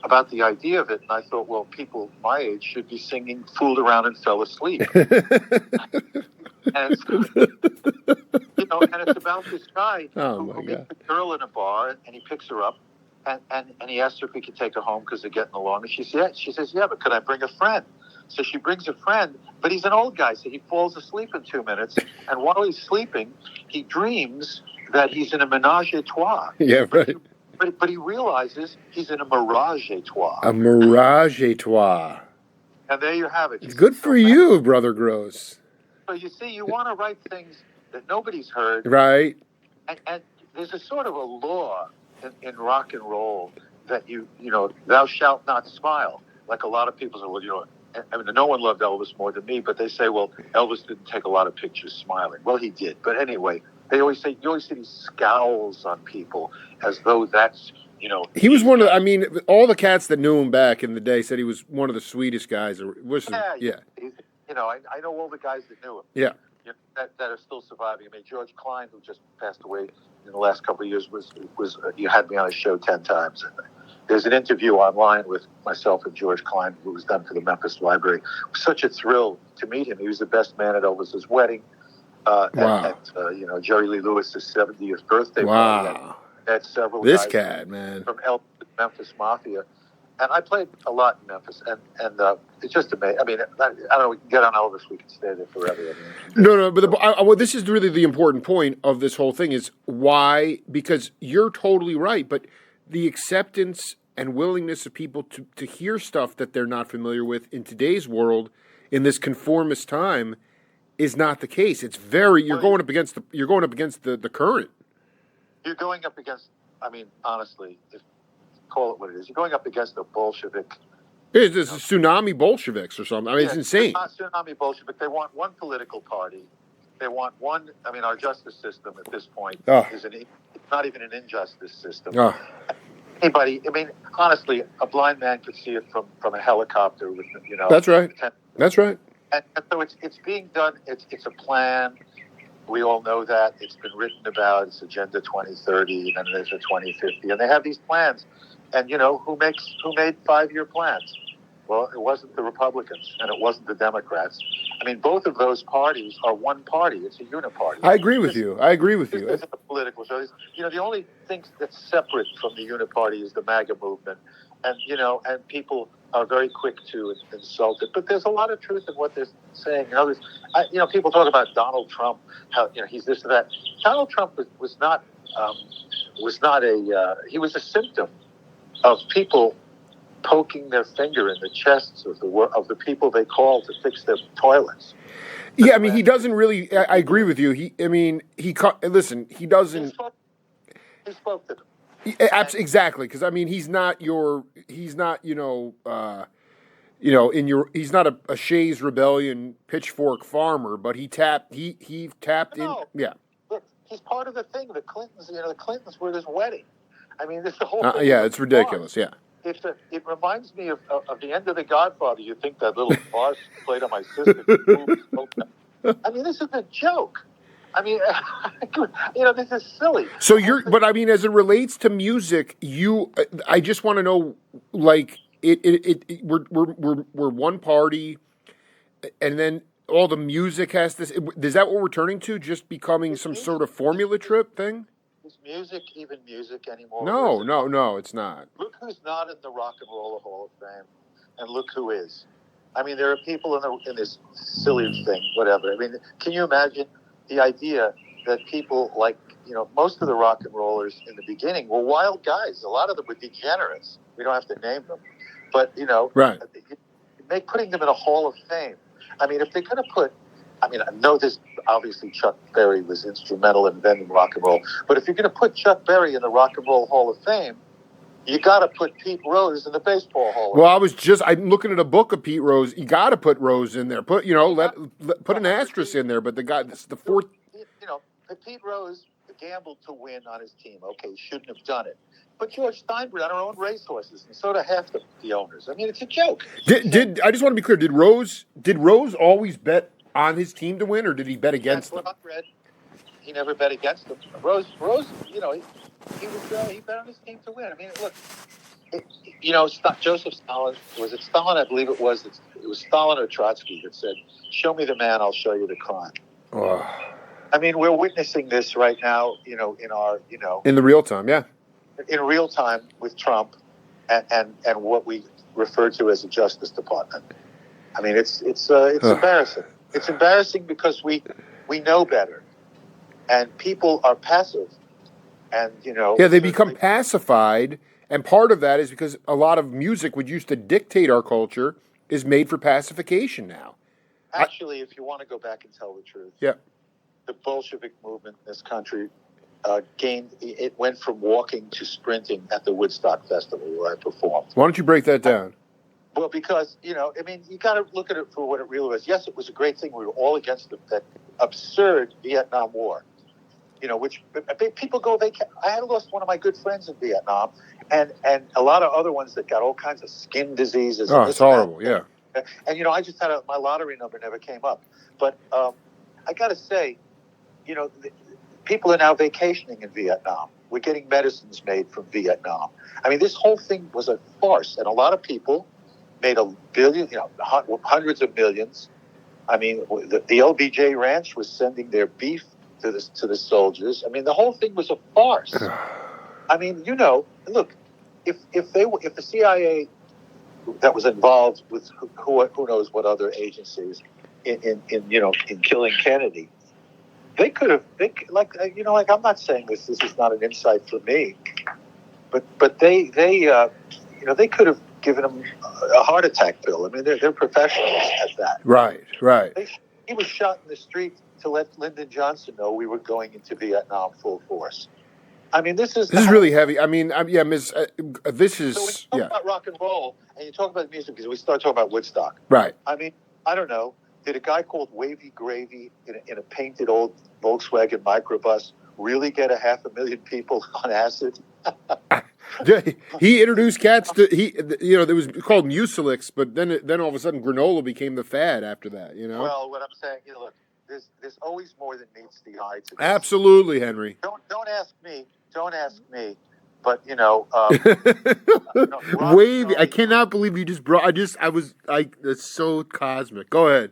about the idea of it, and I thought, well, people my age should be singing Fooled Around and Fell Asleep. And it's about this guy who meets a girl in a bar, and he picks her up, and he asks her if he could take her home because they're getting along. And she says, yeah, but could I bring a friend? So she brings a friend, but he's an old guy, so he falls asleep in 2 minutes. And while he's sleeping, he dreams that he's in a menage a trois. Yeah, right. But he realizes he's in a mirage a trois. A mirage a trois. And there you have it. Good for you, Brother Gross. So you see, you want to write things that nobody's heard. Right. And there's a sort of a law in rock and roll that thou shalt not smile. Like a lot of people say, well, no one loved Elvis more than me, but they say, well, Elvis didn't take a lot of pictures smiling. Well, he did. But anyway, you always see these scowls on people as though that's, He was one of all the cats that knew him back in the day said he was one of the sweetest guys. Yeah. I know all the guys that knew him. Yeah. That are still surviving. I mean, George Klein, who just passed away in the last couple of years, was you had me on his show 10 times. There's an interview online with myself and George Klein, who was done for the Memphis Library. It was such a thrill to meet him. He was the best man at Elvis's wedding. Wow. At Jerry Lee Lewis's 70th birthday party. Wow. met several This guys cat, man. from Memphis Mafia. And I played a lot in Memphis, and it's just amazing. I mean, I don't know. We can get on Elvis. We can stay there forever. I mean, No, but well, this is really the important point of this whole thing is why, because you're totally right, but the acceptance and willingness of people to hear stuff that they're not familiar with in today's world, in this conformist time, is not the case. It's very, you're going up against the current. You're going up against, I mean, honestly, call it what it is. You're going up against a Bolshevik. It's tsunami Bolsheviks or something. I mean, it's insane. It's not tsunami Bolshevik. They want one political party. They want one. I mean, our justice system at this point is it's not even an injustice system. Anybody, I mean, honestly, a blind man could see it from a helicopter with, you know. That's right. That's right. And so it's being done. It's a plan. We all know that. It's been written about. It's Agenda 2030, and then there's a 2050, and they have these plans. And you know who made 5-year plans? Well, it wasn't the Republicans, and it wasn't the Democrats. I mean, both of those parties are one party. It's a uniparty. I agree with you. This isn't a political show. You know, the only thing that's separate from the uniparty is the MAGA movement, and you know, and people are very quick to insult it. But there's a lot of truth in what they're saying. You know, people talk about Donald Trump, how he's this or that. Donald Trump was not he was a symptom of people poking their finger in the chests of the people they call to fix their toilets. Yeah, I mean, he doesn't really. I agree with you. He doesn't. He spoke to them. Exactly, because I mean, he's not he's not a Shays Rebellion pitchfork farmer, but he tapped in. Yeah. Look, he's part of the thing. The Clintons, the Clintons were this wedding. I mean, this is the whole thing. Yeah, it's ridiculous. Yeah. It reminds me of the end of The Godfather. You think that little farce played on my sister? I mean, this is a joke. I mean, this is silly. So but I mean, as it relates to music, I just want to know, like, we're one party, and then all the music has this. Is that what we're turning to? Just becoming some sort of formula trip thing? Is music even music anymore? No, it's not. Look who's not in the Rock and Roll Hall of Fame, and look who is. I mean, there are people in this silly thing, whatever. I mean, can you imagine the idea that people like, most of the rock and rollers in the beginning were wild guys. A lot of them were degenerates. We don't have to name them. But, right. Putting them in a Hall of Fame. I mean, if they're going to I know this, obviously Chuck Berry was instrumental in inventing rock and roll. But if you're going to put Chuck Berry in the Rock and Roll Hall of Fame, you got to put Pete Rose in the Baseball Hall of Fame. I'm looking at a book of Pete Rose. You got to put Rose in there. Put an asterisk in there. But the guy, this is the fourth. Pete Rose gambled to win on his team. Okay, shouldn't have done it. But George Steinbrenner on our own racehorses, and so do half the owners. I mean, it's a joke. I just want to be clear? Did Rose always bet on his team to win, or did he bet against them? That's what I read. He never bet against them. Rose, he bet on his team to win. I mean, look, Joseph Stalin, was it Stalin? I believe it was. It was Stalin or Trotsky that said, "Show me the man, I'll show you the crime." Oh. I mean, we're witnessing this right now. In the real time, yeah. In real time with Trump, and what we refer to as the Justice Department. I mean, it's embarrassing. It's embarrassing because we know better, and people are passive, and Yeah, they become pacified, and part of that is because a lot of music, which used to dictate our culture, is made for pacification now. Actually, if you want to go back and tell the truth, yeah, the Bolshevik movement in this country it went from walking to sprinting at the Woodstock Festival where I performed. Why don't you break that down? Well, because, you got to look at it for what it really was. Yes, it was a great thing. We were all against that absurd Vietnam War, which people go, I had lost one of my good friends in Vietnam and a lot of other ones that got all kinds of skin diseases. Oh, it's horrible, yeah. And, I just had my lottery number never came up. But I got to say, people are now vacationing in Vietnam. We're getting medicines made from Vietnam. I mean, this whole thing was a farce, and a lot of people made $1 billion, hundreds of millions. I mean, the LBJ Ranch was sending their beef to the soldiers. I mean, the whole thing was a farce. I mean, look, if the CIA that was involved with who knows what other agencies in killing Kennedy, they could have I'm not saying this is not an insight for me, but they could have given him a heart attack pill. I mean, they're professionals at that. Right. He was shot in the street to let Lyndon Johnson know we were going into Vietnam full force. I mean, this is really heavy. I mean, Ms. This is So when you talk about rock and roll and you talk about music, because we start talking about Woodstock. Right. I mean, I don't know. Did a guy called Wavy Gravy in a painted old Volkswagen microbus really get 500,000 people on acid? He introduced cats to there was called Mucilix, but then all of a sudden granola became the fad after that. Well, what I'm saying, look, there's always more than meets the eye. To this. Absolutely, Henry. Don't ask me. But Wavy. I cannot believe you just brought. That's so cosmic. Go ahead.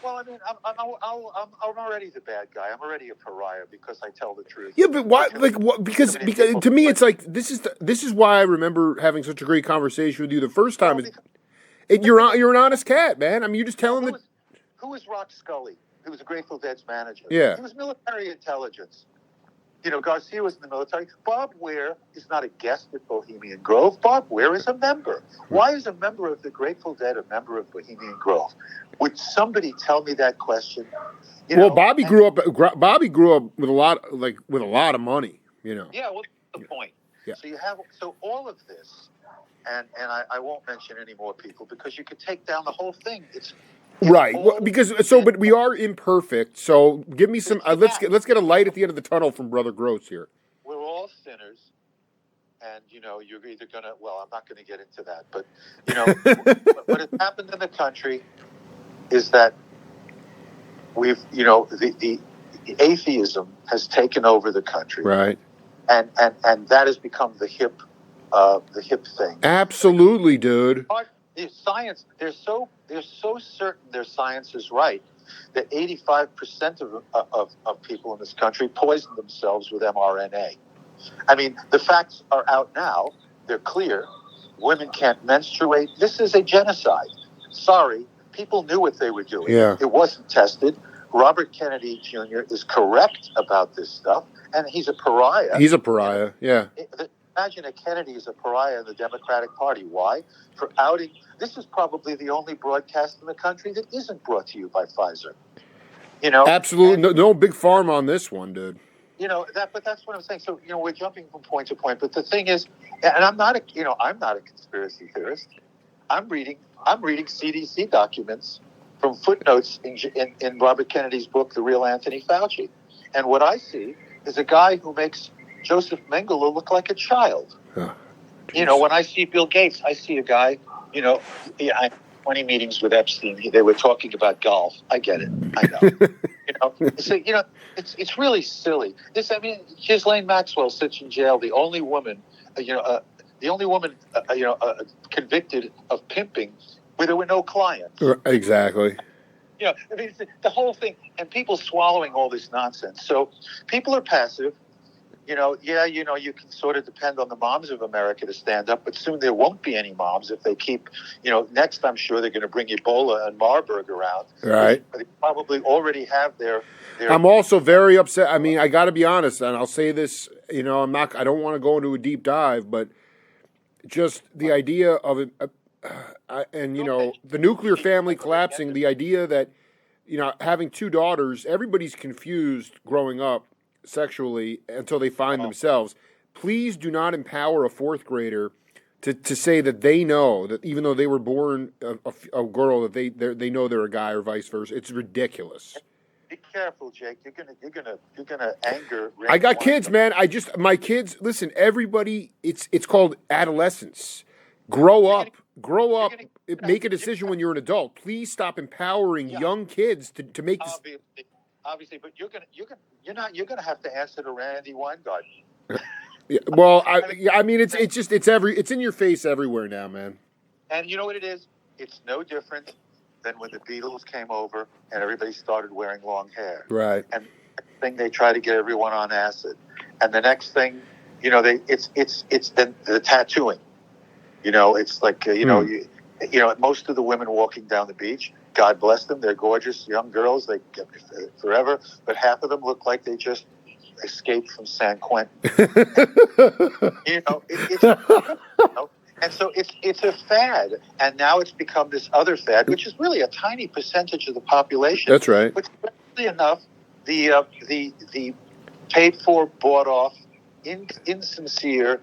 Well, I mean, I'm already the bad guy. I'm already a pariah because I tell the truth. Yeah, but why? Like, what? Because to me, it's like this is why I remember having such a great conversation with you the first time. You're an honest cat, man. I mean, you're just telling the. Who was Rock Scully? He was a Grateful Dead's manager. Yeah. He was military intelligence. Garcia was in the military. Bob Weir is not a guest at Bohemian Grove. Bob Weir is a member. Why is a member of the Grateful Dead a member of Bohemian Grove? Would somebody tell me that question? Bobby grew up with a lot of money. Yeah, well, that's the point. Yeah. So all of this, and I won't mention any more people because you could take down the whole thing. It's right. But we are imperfect. So give me some. Let's get a light at the end of the tunnel from Brother Gross here. We're all sinners, and you're either gonna. Well, I'm not going to get into that, but what has happened in the country is that we've the atheism has taken over the country, right? And that has become the hip thing. Absolutely, dude. The science, they're so certain their science is right that 85% of people in this country poison themselves with mRNA. I mean, the facts are out now. They're clear. Women can't menstruate. This is a genocide. Sorry, people knew what they were doing. Yeah. It wasn't tested. Robert Kennedy Jr. is correct about this stuff, and he's a pariah. He's a pariah, yeah. Imagine a Kennedy is a pariah in the Democratic Party. Why? For outing. This is probably the only broadcast in the country that isn't brought to you by Pfizer. Absolutely. No big farm on this one, dude. But that's what I'm saying. So, we're jumping from point to point. But the thing is, and I'm not a conspiracy theorist. I'm reading CDC documents from footnotes in Robert Kennedy's book, The Real Anthony Fauci. And what I see is a guy who makes Joseph Mengele look like a child. Oh, when I see Bill Gates, I see a guy, I had 20 meetings with Epstein. They were talking about golf. I get it. I know. So, it's really silly. Ghislaine Maxwell sits in jail, the only woman, convicted of pimping where there were no clients. Exactly. The whole thing, and people swallowing all this nonsense. So people are passive. You can sort of depend on the moms of America to stand up, but soon there won't be any moms if they keep, next I'm sure they're going to bring Ebola and Marburg around. Right. They probably already have their I'm also very upset. I mean, I got to be honest, and I'll say this, I don't want to go into a deep dive, but just the idea of it, the nuclear family collapsing, the idea that, having two daughters, everybody's confused growing up sexually until they find themselves. Please do not empower a fourth grader to say that they know that even though they were born a girl that they know they're a guy or vice versa. It's ridiculous. Be careful, Jake. You're gonna anger. I got kids, man. My kids. Listen, everybody. It's called adolescence. Grow up. Make a decision when you're an adult. Please stop empowering young kids to make. Obviously, but you're gonna have to answer to Randy Weingarten. Yeah, well, it's in your face everywhere now, man. And you know what it is? It's no different than when the Beatles came over and everybody started wearing long hair. Right. And the next thing they try to get everyone on acid, and the next thing, it's the tattooing. It's like most of the women walking down the beach, God bless them, they're gorgeous young girls, they get forever, but half of them look like they just escaped from San Quentin. And so it's a fad, and now it's become this other fad, which is really a tiny percentage of the population. That's right. But strangely enough, the paid for, bought off, insincere,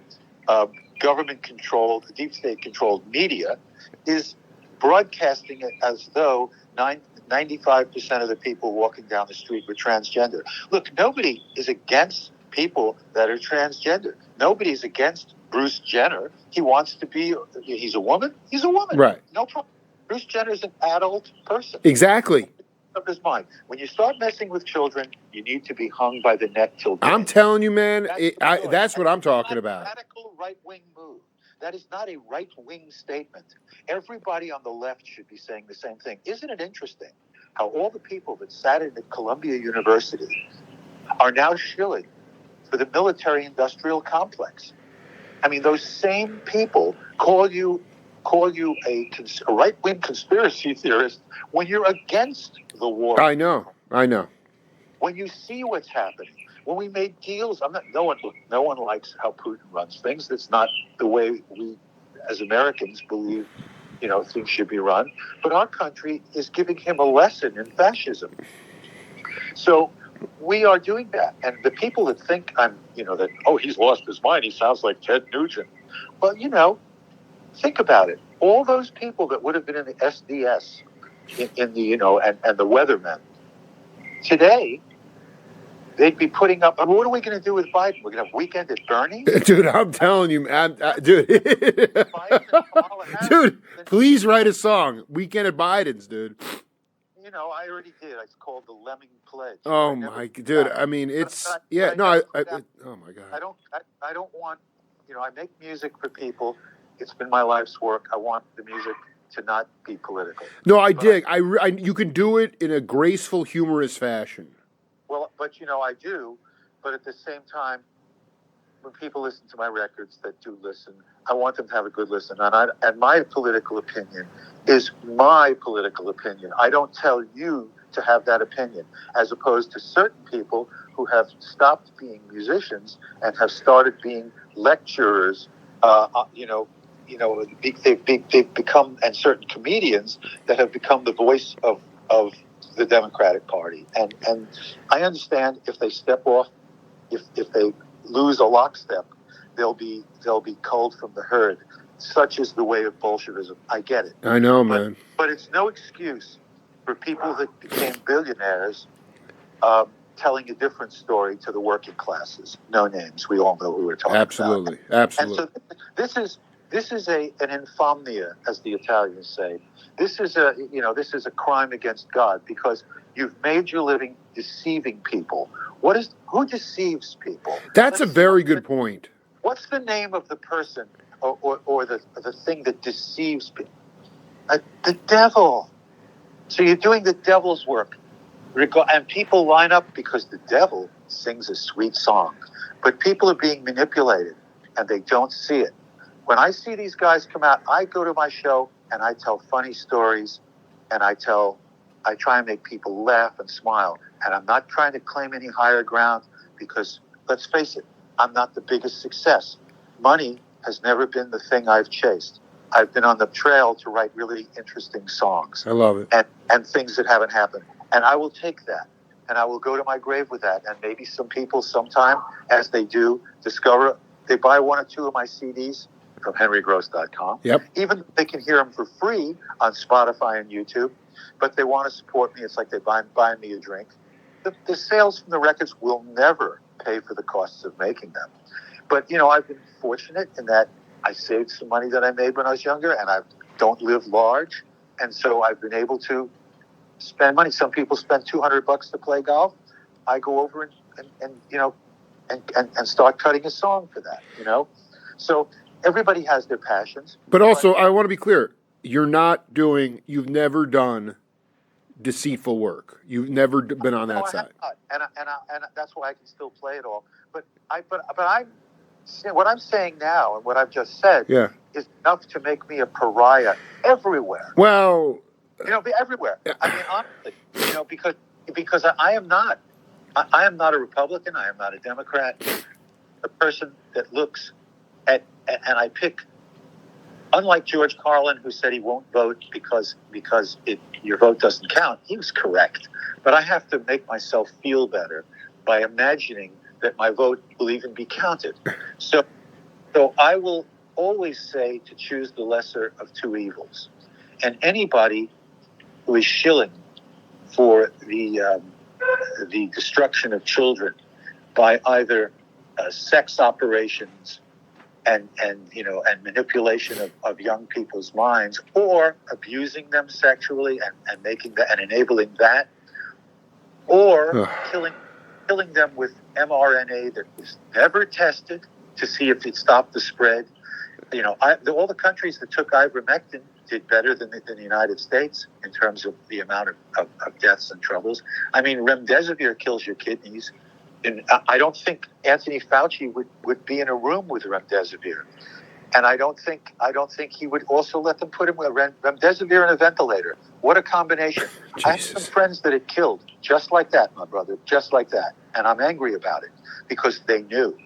government-controlled, deep state-controlled media is broadcasting it as though 95% of the people walking down the street were transgender. Look, nobody is against people that are transgender. Nobody is against Bruce Jenner. He wants to be, he's a woman. He's a woman. Right. No problem. Bruce Jenner is an adult person. Exactly. Of his mind. When you start messing with children, you need to be hung by the neck till dead. I'm telling you, man, that's what I'm talking about. Radical right-wing move. That is not a right-wing statement. Everybody on the left should be saying the same thing. Isn't it interesting how all the people that sat in at Columbia University are now shilling for the military-industrial complex? I mean, those same people call you a right-wing conspiracy theorist when you're against the war. I know. When you see what's happening, when we made deals, no one likes how Putin runs things. That's not the way we, as Americans, believe, things should be run. But our country is giving him a lesson in fascism. So we are doing that. And the people that think he's lost his mind, he sounds like Ted Nugent. Well, think about it. All those people that would have been in the SDS, and the weathermen, today, they'd be putting up. What are we going to do with Biden? We're going to have Weekend at Bernie's? Dude, I'm telling you, man. Dude. Dude, please write a song. Weekend at Biden's, dude. I already did. It's called the Lemming Pledge. Oh, my, dude. I mean, it's, oh, my God. I don't want, I make music for people. It's been my life's work. I want the music to not be political. No, I dig. You can do it in a graceful, humorous fashion. Well, but I do. But at the same time, when people listen to my records that do listen, I want them to have a good listen. And my political opinion is my political opinion. I don't tell you to have that opinion, as opposed to certain people who have stopped being musicians and have started being lecturers. They've become, and certain comedians that have become the voice of the Democratic Party. And I understand if they step off, if they lose a lockstep, they'll be culled from the herd. Such is the way of Bolshevism. I get it. I know, man. But it's no excuse for people that became billionaires telling a different story to the working classes. No names. We all know who we're talking about. Absolutely. And so this is an insomnia, as the Italians say. This is a crime against God, because you've made your living deceiving people. Who deceives people? That's a very good point. What's the name of the person or the thing that deceives people? The devil. So you're doing the devil's work. And people line up because the devil sings a sweet song. But people are being manipulated, and they don't see it. When I see these guys come out, I go to my show and I tell funny stories, and I try and make people laugh and smile. And I'm not trying to claim any higher ground, because let's face it, I'm not the biggest success. Money has never been the thing I've chased. I've been on the trail to write really interesting songs. I love it. And things that haven't happened. And I will take that, and I will go to my grave with that. And maybe some people sometime, as they do, discover, they buy one or two of my CDs from henrygross.com. Yep. Even they can hear them for free on Spotify and YouTube, but they want to support me. It's like they buy me a drink. The sales from the records will never pay for the costs of making them. But, I've been fortunate in that I saved some money that I made when I was younger, and I don't live large. And so I've been able to spend money. Some people spend $200 to play golf. I go over and start cutting a song for that, So everybody has their passions. But also, I want to be clear. You've never done deceitful work. You've never been on that side. And that's why I can still play it all. But I'm what I'm saying now and what I've just said Yeah. is enough to make me a pariah everywhere. Well, Everywhere. I mean, honestly, because I am not. I am not a Republican. I am not a Democrat. A person that looks and I pick. Unlike George Carlin, who said he won't vote because your vote doesn't count, he was correct. But I have to make myself feel better by imagining that my vote will even be counted. So I will always say to choose the lesser of two evils. And anybody who is shilling for the destruction of children by either sex operations and manipulation of young people's minds, or abusing them sexually and making that and enabling that, or killing them with mRNA that was never tested to see if it stopped the spread. All the countries that took ivermectin did better than the United States in terms of the amount of deaths and troubles. I mean, remdesivir kills your kidneys. And I don't think Anthony Fauci would be in a room with remdesivir, and I don't think he would also let them put him with remdesivir and a ventilator. What a combination! Jesus. I have some friends that it killed just like that, my brother, just like that, and I'm angry about it because they knew,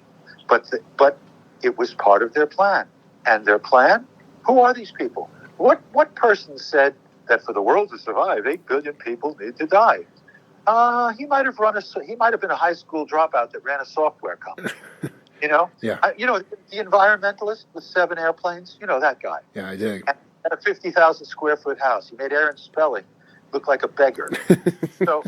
but it was part of their plan. And their plan? Who are these people? What person said that for the world to survive, 8 billion people need to die? He might have been a high school dropout that ran a software company. Yeah. The environmentalist with 7 airplanes. That guy. Yeah, I dig. And a 50,000 square foot house. He made Aaron Spelling look like a beggar. So,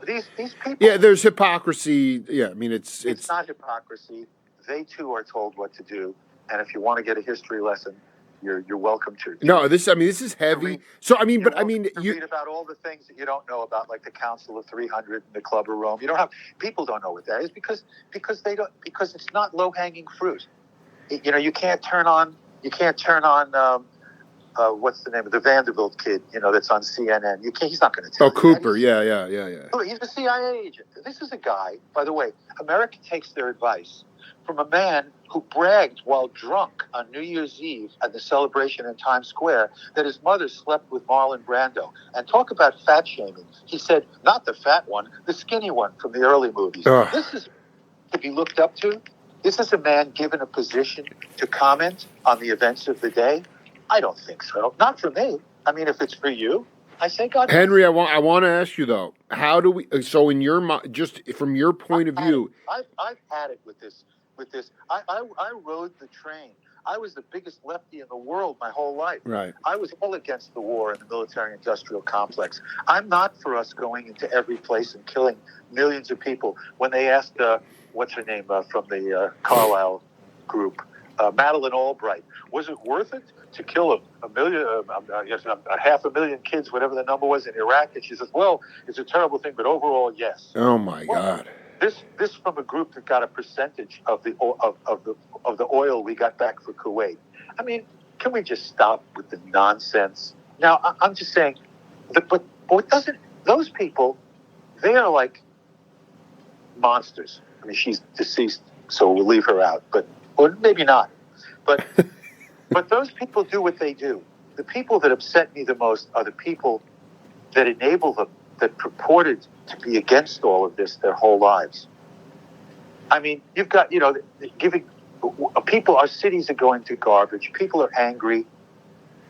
these people. Yeah, there's hypocrisy. Yeah, I mean, it's not hypocrisy. They too are told what to do, and if you want to get a history lesson, you're welcome to. No, this is heavy. So I mean, you read about all the things that you don't know about, like the Council of 300 and the Club of Rome. People don't know what that is because it's not low hanging fruit. You can't turn on what's the name of the Vanderbilt kid? That's on CNN. He's not going to tell. Oh, Cooper. Yeah. He's a CIA agent. This is a guy, by the way. America takes their advice from a man who bragged while drunk on New Year's Eve at the celebration in Times Square that his mother slept with Marlon Brando. And talk about fat shaming. He said, not the fat one, the skinny one from the early movies. This is to be looked up to. This is a man given a position to comment on the events of the day. I don't think so. Not for me. I mean, if it's for you, I say God. Henry, I want to ask you though, how do we? So in your mind, just from your point of view, I've had it with this. I rode the train. I was the biggest lefty in the world my whole life. Right. I was all against the war and the military-industrial complex. I'm not for us going into every place and killing millions of people. When they asked, what's her name from the Carlisle group, Madeleine Albright, was it worth it to kill a million, a 500,000 kids, whatever the number was in Iraq? And she says, well, it's a terrible thing, but overall, yes. Oh my God. This from a group that got a percentage of the oil we got back for Kuwait. I mean, can we just stop with the nonsense? Now, I'm just saying, but what doesn't, those people, they are like monsters. I mean, she's deceased, so we'll leave her out, or maybe not. But but those people do what they do. The people that upset me the most are the people that enable them, that purported to be against all of this their whole lives. I mean, you've got, giving people, our cities are going to garbage. People are angry,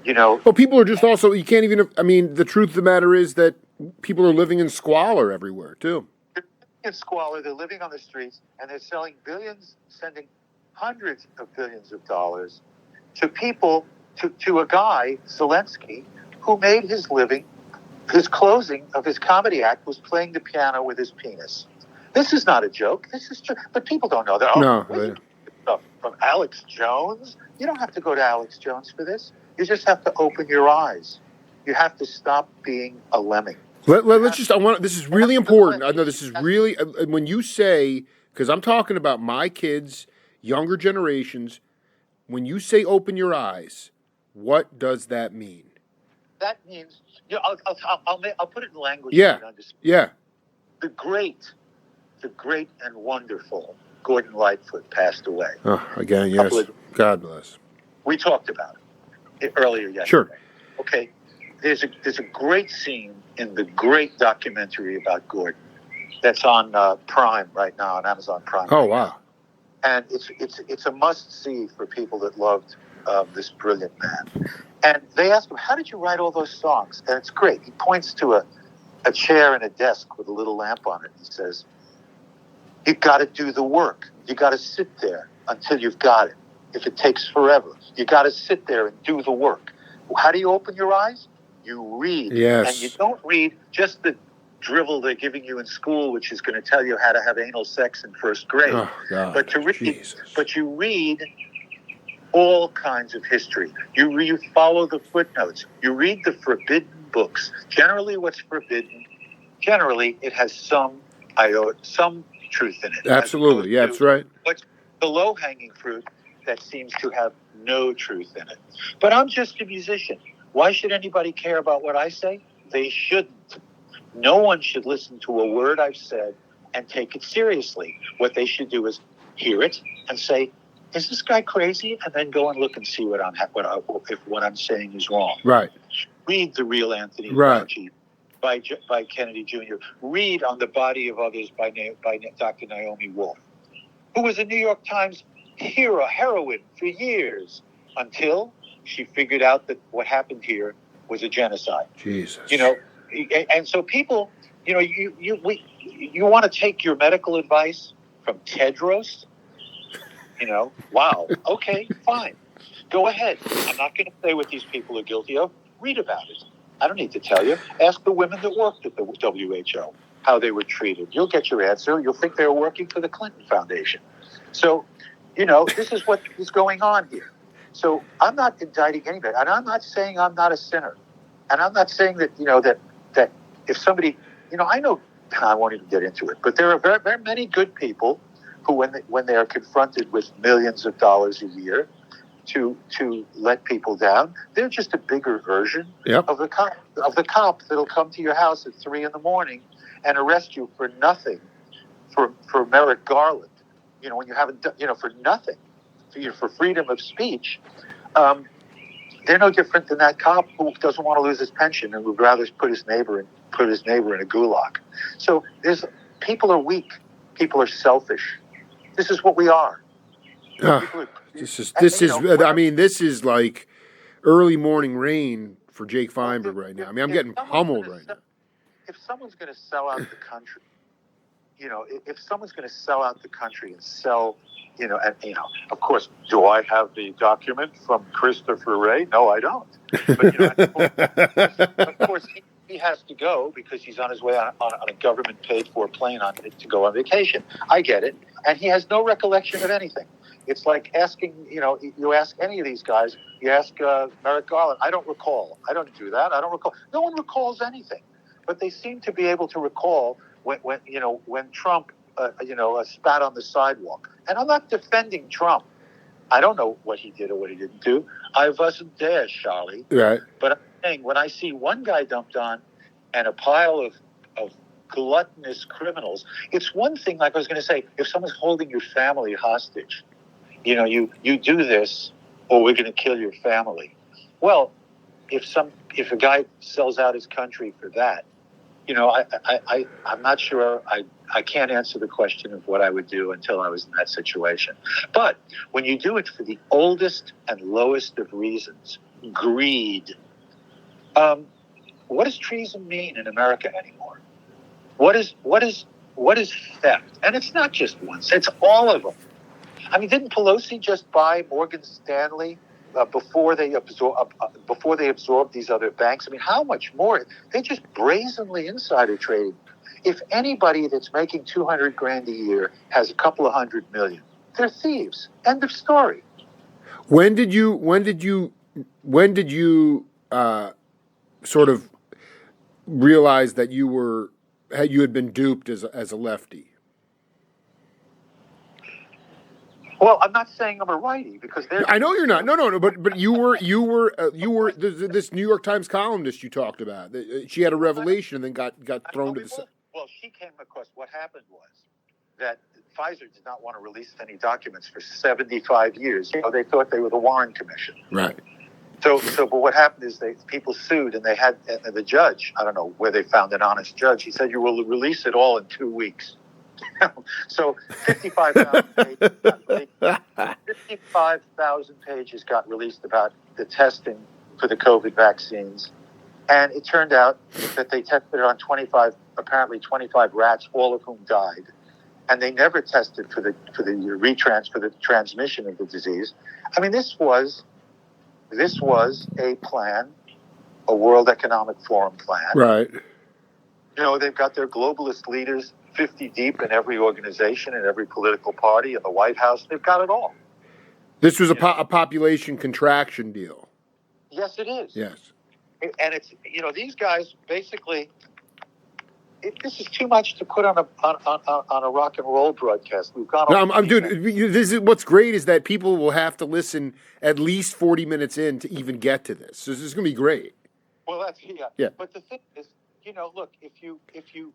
Well, people are just also, you can't even, I mean, the truth of the matter is that people are living in squalor everywhere, too. They're living in squalor, they're living on the streets, and they're selling billions, sending hundreds of billions of dollars to people, to a guy, Zelensky, who made his living. His closing of his comedy act was playing the piano with his penis. This is not a joke. This is true. But people don't know that. No. Stuff from Alex Jones. You don't have to go to Alex Jones for this. You just have to open your eyes. You have to stop being a lemming. Let's just, this is really important. I know this is really, when you say, because I'm talking about my kids, younger generations, when you say open your eyes, what does that mean? That means, I'll put it in language. Yeah. You understand. Yeah. The great and wonderful Gordon Lightfoot passed away. Oh, again, yes. God bless. We talked about it earlier yesterday. Sure. Okay. There's a great scene in the great documentary about Gordon that's on Prime right now, on Amazon Prime. Oh, wow. And it's a must-see for people that loved this brilliant man. And they asked him, how did you write all those songs? And it's great. He points to a chair and a desk with a little lamp on it. He says, you got to do the work. You got to sit there until you've got it. If it takes forever, you got to sit there and do the work. How do you open your eyes? You read. Yes. And you don't read just the drivel they're giving you in school, which is going to tell you how to have anal sex in first grade. Oh, God. But you read all kinds of history. You follow the footnotes. You read the forbidden books. Generally, what's forbidden, it has some truth in it. Absolutely. Yeah, that's right. What's the low-hanging fruit that seems to have no truth in it. But I'm just a musician. Why should anybody care about what I say? They shouldn't. No one should listen to a word I've said and take it seriously. What they should do is hear it and say, is this guy crazy? And then go and look and see if what I'm saying is wrong. Right. Read The Real Anthony Fauci by Kennedy Jr. Read On the Body of Others by Dr. Naomi Wolf, who was a New York Times heroine for years until she figured out that what happened here was a genocide. Jesus. And so people, you want to take your medical advice from Tedros? Wow. Okay, fine. Go ahead. I'm not going to say what these people are guilty of. Read about it. I don't need to tell you. Ask the women that worked at the WHO how they were treated. You'll get your answer. You'll think they were working for the Clinton Foundation. So, this is what is going on here. So I'm not indicting anybody, and I'm not saying I'm not a sinner, and I'm not saying that that if somebody, I know, I won't even get into it, but there are very, very many good people who, when they are confronted with millions of dollars a year to let people down, they're just a bigger version of the cop that'll come to your house at 3 a.m. and arrest you for nothing, for Merrick Garland. When you haven't done, for nothing, for freedom of speech, they're no different than that cop who doesn't want to lose his pension and would rather put his neighbor in a gulag. So people are weak, people are selfish. This is what we are. This is like early morning rain for Jake Feinberg right now. I mean, I'm getting pummeled right now. If someone's going to sell out the country, if someone's going to sell out the country and sell, of course, do I have the document from Christopher Wray? No, I don't. But of course, he has to go because he's on his way on a government paid for plane to go on vacation. I get it. And he has no recollection of anything. It's like asking, you ask any of these guys, you ask Merrick Garland, I don't recall. I don't do that. I don't recall. No one recalls anything. But they seem to be able to recall when Trump, spat on the sidewalk. And I'm not defending Trump. I don't know what he did or what he didn't do. I wasn't there, Charlie. Right. But I'm saying when I see one guy dumped on and a pile of gluttonous criminals, it's one thing, like I was going to say, if someone's holding your family hostage, you do this or we're going to kill your family. Well, if a guy sells out his country for that, I'm not sure. I can't answer the question of what I would do until I was in that situation. But when you do it for the oldest and lowest of reasons, greed, what does treason mean in America anymore? What is theft? And it's not just once; it's all of them. I mean, didn't Pelosi just buy Morgan Stanley before they absorbed these other banks? I mean, how much more? They just brazenly insider trading. If anybody that's making $200,000 a year has a couple of $100 million, they're thieves. End of story. When did you sort of realize that you had been duped as a lefty? Well, I'm not saying I'm a righty because I know you're not. No. But you were this New York Times columnist you talked about. She had a revelation and then got thrown to the side. Well, she came across. What happened was that Pfizer did not want to release any documents for 75 years. They thought they were the Warren Commission. Right. So, but what happened is people sued, and they had the judge. I don't know where they found an honest judge. He said, "You will release it all in 2 weeks." So 55,000 pages got released. 55,000 pages got released about the testing for the COVID vaccines, and it turned out that they tested it on 25 rats, all of whom died, and they never tested for the transmission of the disease. I mean, this was a plan, a World Economic Forum plan. Right. They've got their globalist leaders 50 deep in every organization, in every political party, in the White House. They've got it all. This was a population contraction deal. Yes, it is. Yes. And it's, these guys basically, this is too much to put on a rock and roll broadcast. We've gone. No, dude. This is what's great is that people will have to listen at least 40 minutes in to even get to this. So this is going to be great. Well, that's yeah. But the thing is, look, if you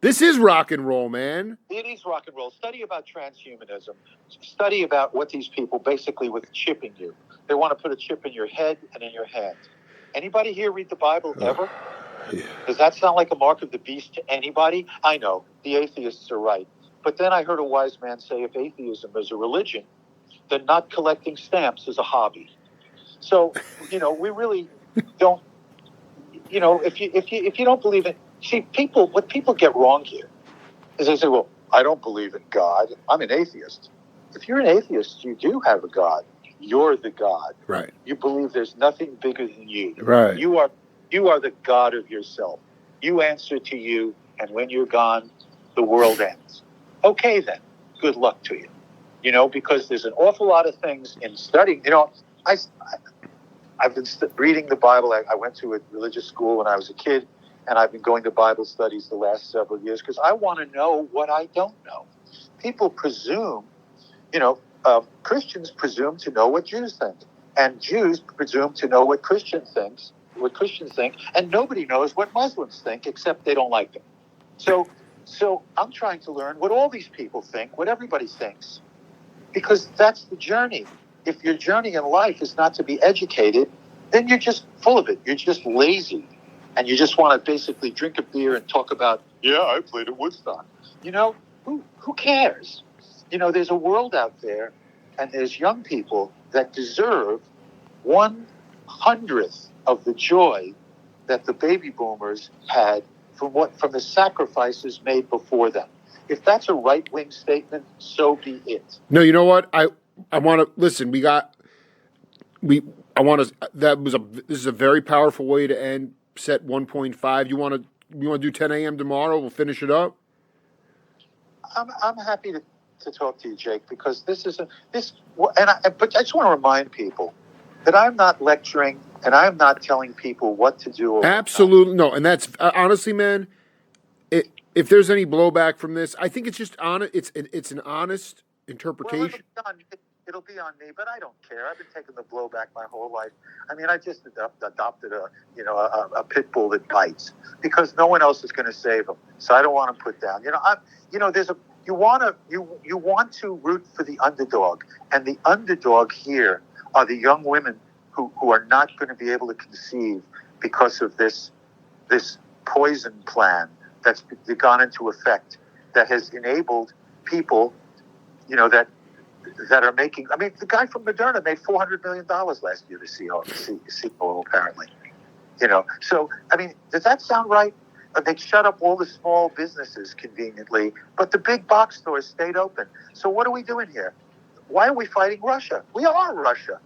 this is rock and roll, man. It is rock and roll. Study about transhumanism. Study about what these people basically with chipping you. They want to put a chip in your head and in your hand. Anybody here read the Bible ever? Yeah. Does that sound like a mark of the beast to anybody? I know, the atheists are right. But then I heard a wise man say, if atheism is a religion, then not collecting stamps is a hobby. So, we really don't, if you don't believe it, see, what people get wrong here is they say, well, I don't believe in God. I'm an atheist. If you're an atheist, you do have a God. You're the God. Right. You believe there's nothing bigger than you. Right. You are the God of yourself. You answer to you, and when you're gone, the world ends. Okay, then. Good luck to you. Because there's an awful lot of things in studying. I've been reading the Bible. I went to a religious school when I was a kid, and I've been going to Bible studies the last several years because I want to know what I don't know. People presume, Christians presume to know what Jews think, and Jews presume to know what Christians think, and nobody knows what Muslims think except they don't like them. So I'm trying to learn what all these people think, what everybody thinks, because that's the journey. If your journey in life is not to be educated, then you're just full of it. You're just lazy, and you just want to basically drink a beer and talk about, I played at Woodstock. Who cares? There's a world out there, and there's young people that deserve 1/100th of the joy that the baby boomers had from the sacrifices made before them. If that's a right-wing statement, so be it. No, you know what? I want to listen. This is a very powerful way to end set 1.5. You want to do 10 a.m. tomorrow? We'll finish it up. I'm happy to talk to you, Jake, because but I just want to remind people that I'm not lecturing and I'm not telling people what to do. Or absolutely no, and that's honestly, man. If there's any blowback from this, I think it's just honest. It's an honest interpretation. Well, it'll be on me, but I don't care. I've been taking the blowback my whole life. I mean, I just adopted a pit bull that bites because no one else is going to save him. So I don't want to put down. You want to root for the underdog, and the underdog here are the young women who are not going to be able to conceive because of this poison plan that's gone into effect that has enabled people, that are making. I mean, the guy from Moderna made $400 million last year. The CEO apparently. So I mean, does that sound right? They shut up all the small businesses conveniently, but the big box stores stayed open. So what are we doing here? Why are we fighting Russia? We are Russia.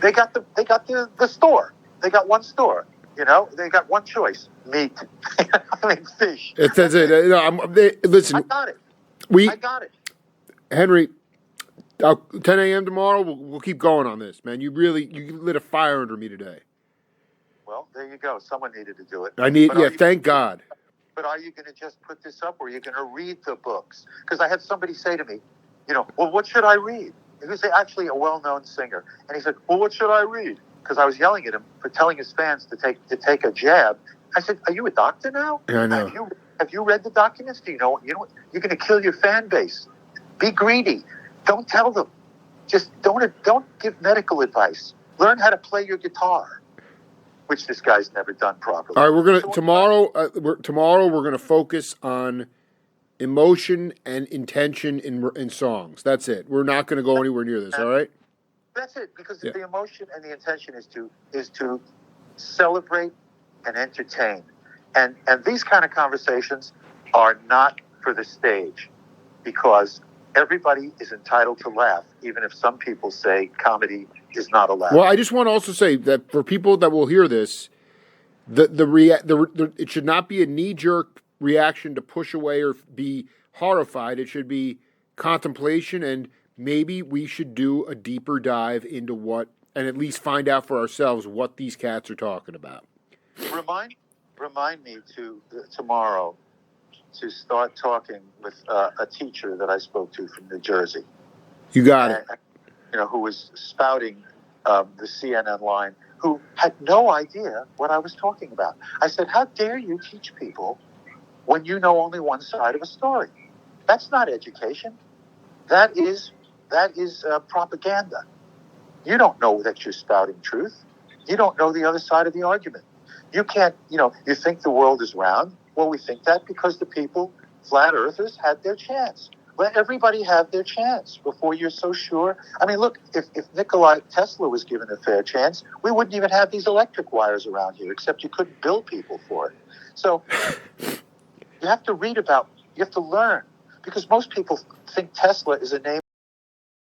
They got the store. They got one store. They got one choice: meat. I mean, fish. That's it. Listen, I got it. I got it. Henry, 10 a.m. tomorrow. We'll keep going on this, man. You lit a fire under me today. Well, there you go. Someone needed to do it. Thank God. But are you going to just put this up, or are you going to read the books? Because I had somebody say to me, well, what should I read? He was actually a well-known singer, and he said, well, what should I read? Because I was yelling at him for telling his fans to take a jab. I said, are you a doctor now? Yeah, I know. Have you read the documents? Do you know you're going to kill your fan base? Be greedy. Don't tell them. Just don't give medical advice. Learn how to play your guitar, which this guy's never done properly. All right, we're gonna tomorrow we're gonna focus on emotion and intention in songs. That's it. We're not gonna go anywhere near this. All right. That's it, because the emotion and the intention is to celebrate and entertain, and these kind of conversations are not for the stage, because everybody is entitled to laugh, even if some people say comedy is not allowed. Well, I just want to also say that for people that will hear this, it should not be a knee-jerk reaction to push away or be horrified. It should be contemplation, and maybe we should do a deeper dive into what, and at least find out for ourselves what these cats are talking about. Remind me to tomorrow to start talking with a teacher that I spoke to from New Jersey. You got it. Who was spouting the CNN line, who had no idea what I was talking about. I said, how dare you teach people when you know only one side of a story? That's not education. That is propaganda. You don't know that you're spouting truth. You don't know the other side of the argument. You can't, you think the world is round. Well, we think that because the people, flat earthers, had their chance. Let everybody have their chance before you're so sure. I mean, look, if Nikola Tesla was given a fair chance, we wouldn't even have these electric wires around here, except you couldn't bill people for it. So you have to read about, you have to learn, because most people think Tesla is a name